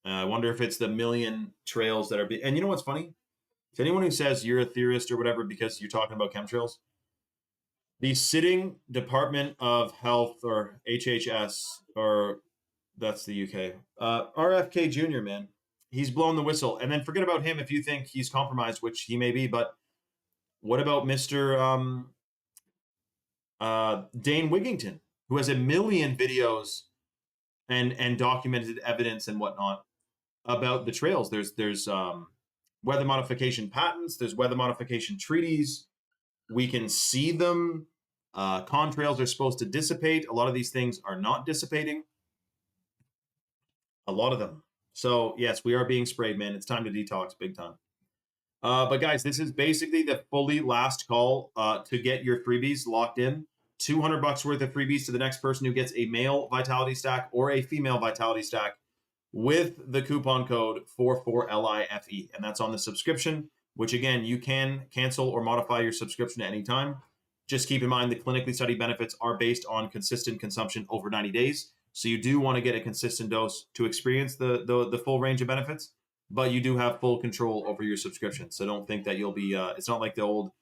I wonder if it's the million trails that are being. And you know what's funny? To anyone who says you're a theorist or whatever because you're talking about chemtrails, the sitting Department of Health or HHS, or that's the UK, RFK Jr., man, he's blown the whistle. And then forget about him if you think he's compromised, which he may be. But what about Mr. Dane Wigington, who has a million videos and documented evidence and whatnot about the trails? There's weather modification patents. There's weather modification treaties. We can see them. Contrails are supposed to dissipate. A lot of these things are not dissipating. A lot of them. So yes, we are being sprayed, man. It's time to detox big time. But guys, this is basically the fully last call to get your freebies locked in. $200 worth of freebies to the next person who gets a male Vitality Stack or a female Vitality Stack with the coupon code 44LIFE. And that's on the subscription, which again, you can cancel or modify your subscription at any time. Just keep in mind the clinically studied benefits are based on consistent consumption over 90 days. So you do want to get a consistent dose to experience the full range of benefits, but you do have full control over your subscription. So don't think that you'll be, it's not like the old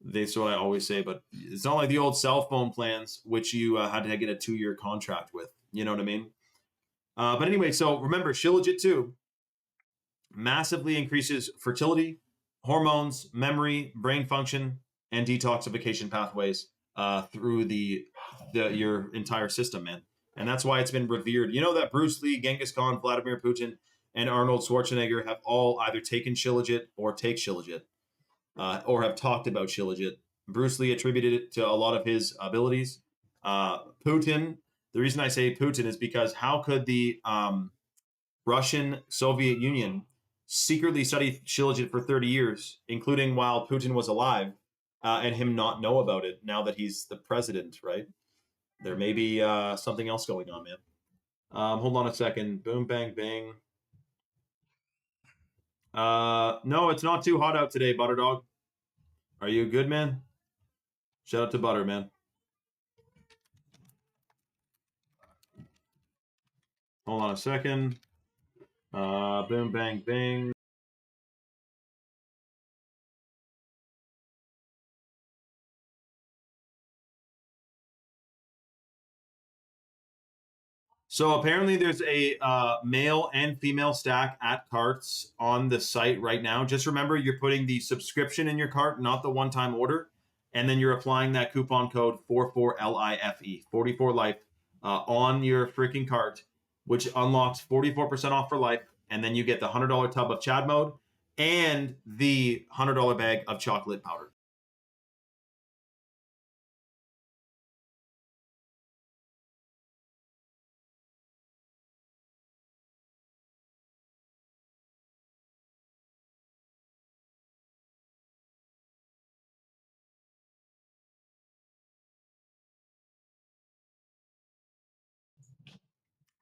That's what I always say, but it's not like the old cell phone plans, which you had to get a 2-year contract with. You know what I mean? But anyway, so remember, Shilajit 2 massively increases fertility, hormones, memory, brain function, and detoxification pathways through your entire system, man. And that's why it's been revered. You know that Bruce Lee, Genghis Khan, Vladimir Putin, and Arnold Schwarzenegger have all either taken Shilajit or take Shilajit, or have talked about Shilajit. Bruce Lee attributed it to a lot of his abilities. Putin, the reason I say Putin is because how could the Russian Soviet Union secretly studied Shilajit for 30 years, including while Putin was alive, and him not know about it now that he's the president, right? There may be something else going on, man. Hold on a second. Boom, bang, bang. No, it's not too hot out today, Butterdog. Are you good, man? Shout out to Butter, man. Hold on a second. Boom, bang, bang. So apparently there's a male and female stack at carts on the site right now. Just remember, you're putting the subscription in your cart, not the one-time order, and then you're applying that coupon code 44LIFE, 44 life, on your freaking cart, which unlocks 44% off for life, and then you get the $100 tub of Chad mode and the $100 bag of chocolate powder.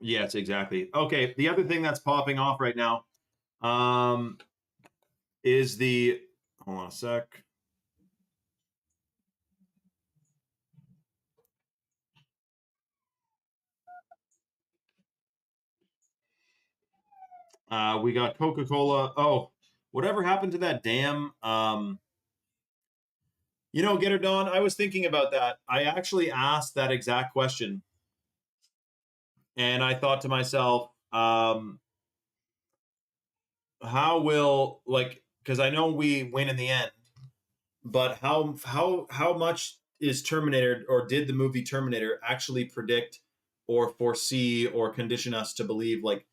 Yes, exactly. Okay, the other thing that's popping off right now is the, hold on a sec. We got Coca-Cola. Oh, whatever happened to that damn Get her Don, I was thinking about that. I actually asked that exact question, and I thought to myself, how will, like, because I know we win in the end, but how much is Terminator, or did the movie Terminator actually predict or foresee or condition us to believe, like,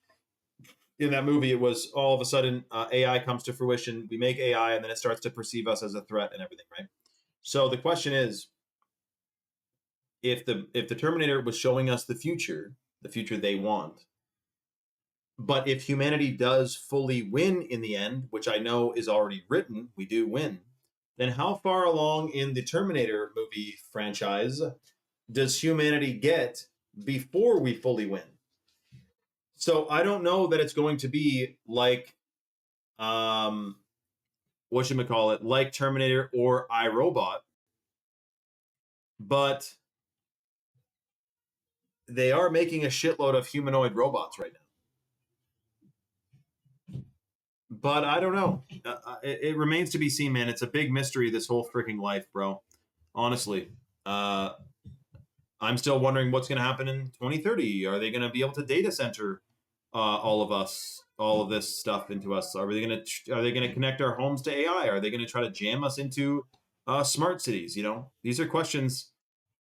in that movie it was all of a sudden AI comes to fruition, we make AI, and then it starts to perceive us as a threat and everything, right? So the question is, if the Terminator was showing us the future they want, but if humanity does fully win in the end, which I know is already written, we do win, then how far along in the Terminator movie franchise does humanity get before we fully win? So I don't know that it's going to be like whatchamacallit, like Terminator or iRobot, but they are making a shitload of humanoid robots right now. But I don't know. It remains to be seen, man. It's a big mystery, this whole freaking life, bro. Honestly. I'm still wondering what's going to happen in 2030. Are they going to be able to data center all of us, all of this stuff into us? Are they going to connect our homes to AI? Are they going to try to jam us into smart cities? These are questions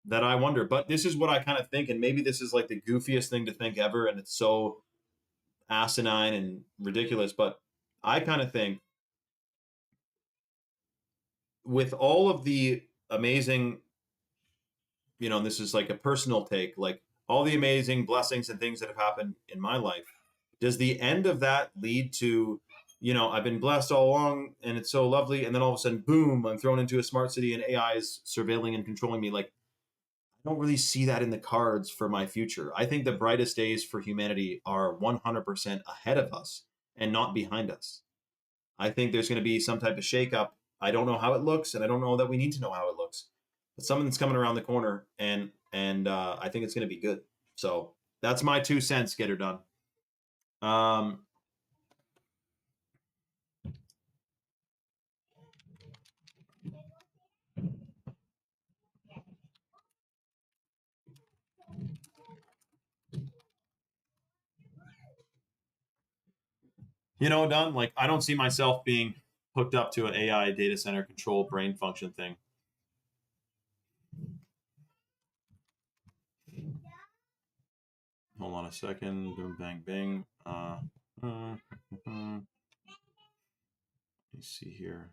that I wonder. But this is what I kind of think, and maybe this is like the goofiest thing to think ever, and it's so asinine and ridiculous. But I kind of think, with all of the amazing, and this is like a personal take, like all the amazing blessings and things that have happened in my life, does the end of that lead to, I've been blessed all along and it's so lovely, and then all of a sudden, boom, I'm thrown into a smart city and AI is surveilling and controlling me? Like, I don't really see that in the cards for my future. I think the brightest days for humanity are 100% ahead of us and not behind us. I think there's going to be some type of shakeup. I don't know how it looks, and I don't know that we need to know how it looks. But something's coming around the corner, and I think it's going to be good. So that's my 2 cents. Get her done. You know, Don, like I don't see myself being hooked up to an AI data center control brain function thing. Hold on a second. Boom, bang, bing. Let me see here.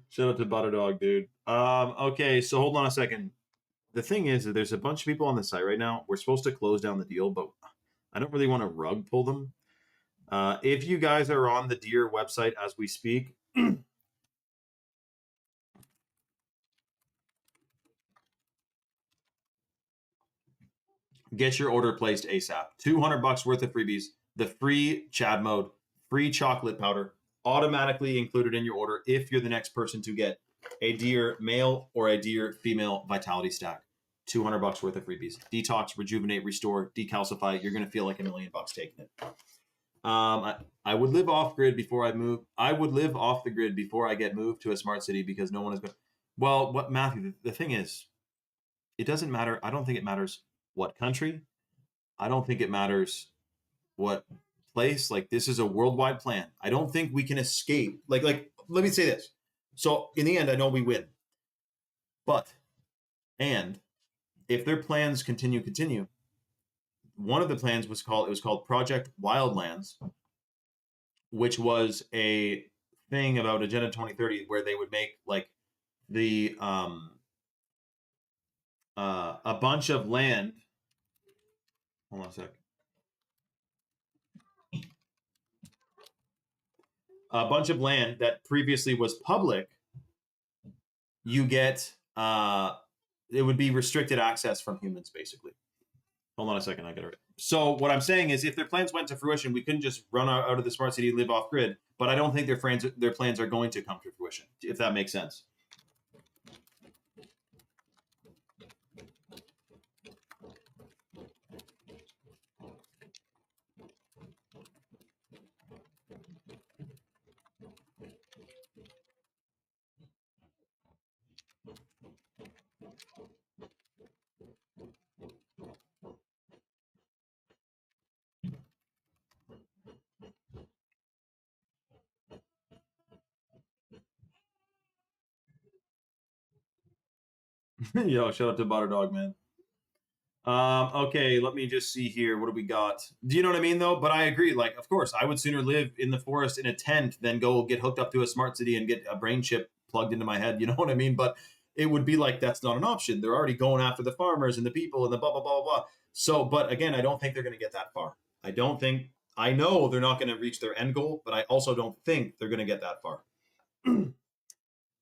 Shout out to Butter Dog, dude. Okay, so hold on a second. The thing is that there's a bunch of people on the site right now. We're supposed to close down the deal, but I don't really want to rug pull them. If you guys are on the Deer website as we speak, get your order placed ASAP. $200 worth of freebies, the free Chad mode, free chocolate powder, automatically included in your order if you're the next person to get a Deer male or a Deer female vitality stack. $200 worth of freebies. Detox, rejuvenate, restore, decalcify. You're going to feel like $1 million taking it. I would live off grid before I move. I would live off the grid before I get moved to a smart city because no one is going. Well, what Matthew? The thing is, it doesn't matter. I don't think it matters what country. I don't think it matters what place. Like this is a worldwide plan. I don't think we can escape. Like let me say this. So in the end, I know we win. But and if their plans continue, one of the plans was called Project Wildlands, which was a thing about Agenda 2030 where they would make like the a bunch of land. Hold on a sec. A bunch of land that previously was public, you get it would be restricted access from humans, basically. Hold on a second, I got it. So what I'm saying is, if their plans went to fruition, we couldn't just run out of the smart city and live off grid. But I don't think their plans are going to come to fruition, if that makes sense. Yo, shout out to Butter Dog, man. Okay, let me just see here. What do we got? Do you know what I mean, though? But I agree. Like, of course, I would sooner live in the forest in a tent than go get hooked up to a smart city and get a brain chip plugged into my head. You know what I mean? But it would be like that's not an option. They're already going after the farmers and the people and the blah blah blah blah. So, but again, I don't think they're going to get that far. I don't think. I know they're not going to reach their end goal, but I also don't think they're going to get that far.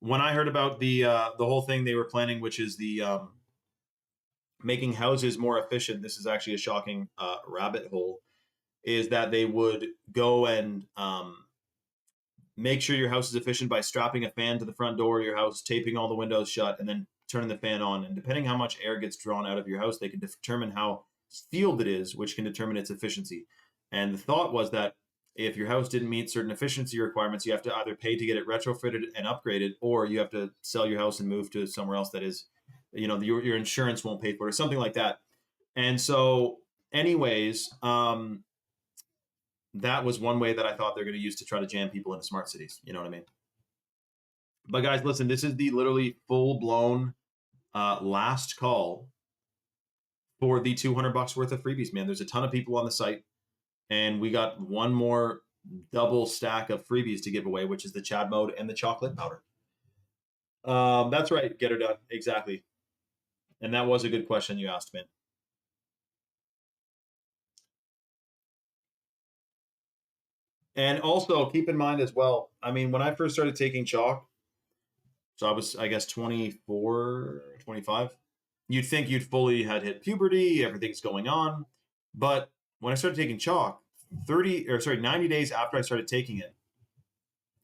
When I heard about the whole thing they were planning, which is the making houses more efficient, this is actually a shocking rabbit hole, is that they would go and make sure your house is efficient by strapping a fan to the front door of your house, taping all the windows shut, and then turning the fan on. And depending how much air gets drawn out of your house, they can determine how sealed it is, which can determine its efficiency. And the thought was that if your house didn't meet certain efficiency requirements, you have to either pay to get it retrofitted and upgraded, or you have to sell your house and move to somewhere else that is, you know, your insurance won't pay for it or something like that. And so anyways, that was one way that I thought they're going to use to try to jam people into smart cities. You know what I mean? But guys, listen, this is the literally full blown last call for the $200 worth of freebies, man. There's a ton of people on the site, and we got one more double stack of freebies to give away, which is the Chad mode and the chocolate powder. That's right. Get her done. Exactly. And that was a good question you asked, man. And also keep in mind as well, I mean, when I first started taking chalk, so I was, I guess, 24, 25, you'd think you'd fully had hit puberty, everything's going on. But when I started taking chalk, 90 days after I started taking it,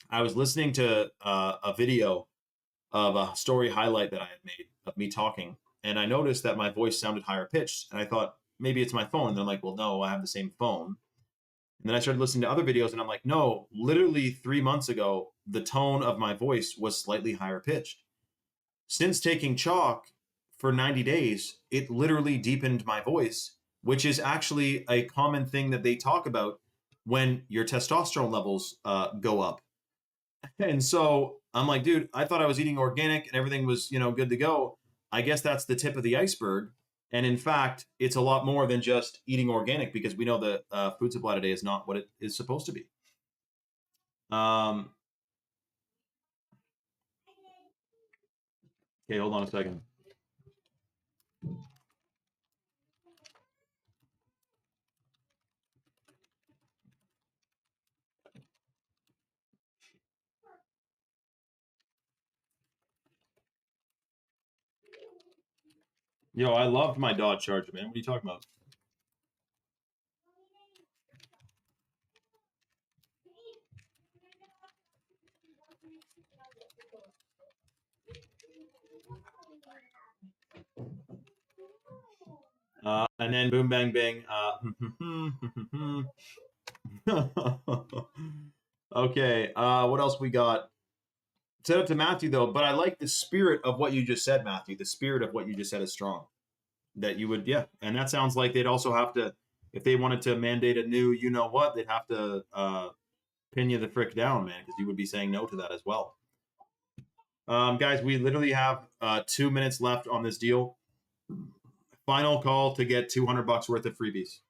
I was listening to a video of a story highlight that I had made of me talking. And I noticed that my voice sounded higher pitched. And I thought, maybe it's my phone. And I'm like, well, no, I have the same phone. And then I started listening to other videos and I'm like, no, literally 3 months ago, the tone of my voice was slightly higher pitched. Since taking chalk for 90 days, it literally deepened my voice, which is actually a common thing that they talk about when your testosterone levels go up. And so I'm like, dude, I thought I was eating organic and everything was, good to go. I guess that's the tip of the iceberg. And in fact, it's a lot more than just eating organic because we know the food supply today is not what it is supposed to be. Okay, hold on a second. Yo, I loved my Dodge Charger, man. What are you talking about? And then boom, bang, bang. Okay. What else we got? Set up to Matthew though, but I like the spirit of what you just said, Matthew. The spirit of what you just said is strong. That you would, yeah, and that sounds like they'd also have to, if they wanted to mandate a new, they'd have to pin you the frick down, man, because you would be saying no to that as well. Guys, we literally have 2 minutes left on this deal. Final call to get $200 worth of freebies.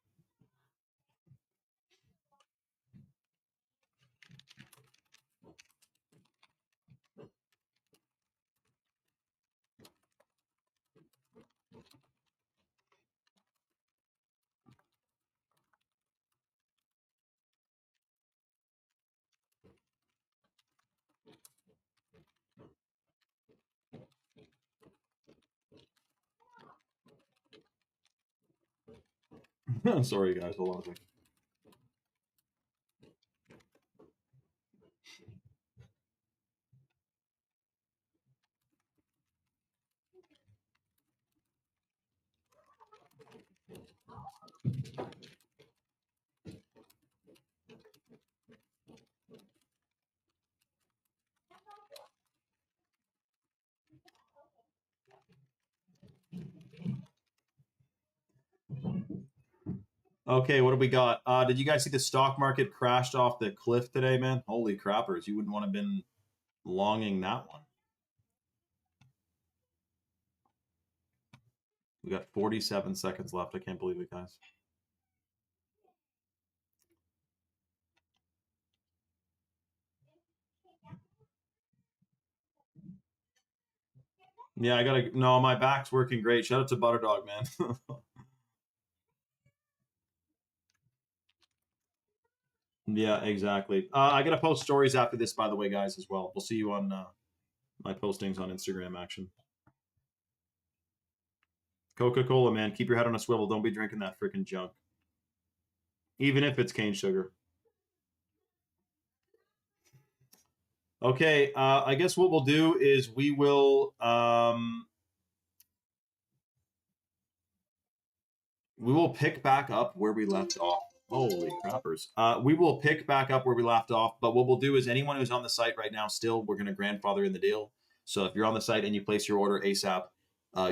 Sorry, guys. Hold on a second. Okay, what do we got? Did you guys see the stock market crashed off the cliff today, man? Holy crappers. You wouldn't want to have been longing that one. We got 47 seconds left. I can't believe it, guys. Yeah, no, my back's working great. Shout out to Butterdog, man. Yeah, exactly. I got to post stories after this, by the way, guys, as well. We'll see you on my postings on Instagram action. Coca-Cola, man. Keep your head on a swivel. Don't be drinking that freaking junk. Even if it's cane sugar. Okay, I guess what we'll do is we will pick back up where we left off. Holy crappers. We will pick back up where we left off, but what we'll do is anyone who's on the site right now still, we're going to grandfather in the deal. So if you're on the site and you place your order ASAP,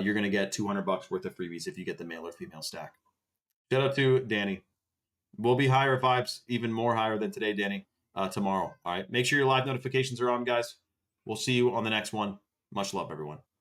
you're going to get $200 worth of freebies if you get the male or female stack. Shout out to Danny. We'll be higher vibes, even more higher than today, Danny, tomorrow. All right. Make sure your live notifications are on, guys. We'll see you on the next one. Much love, everyone.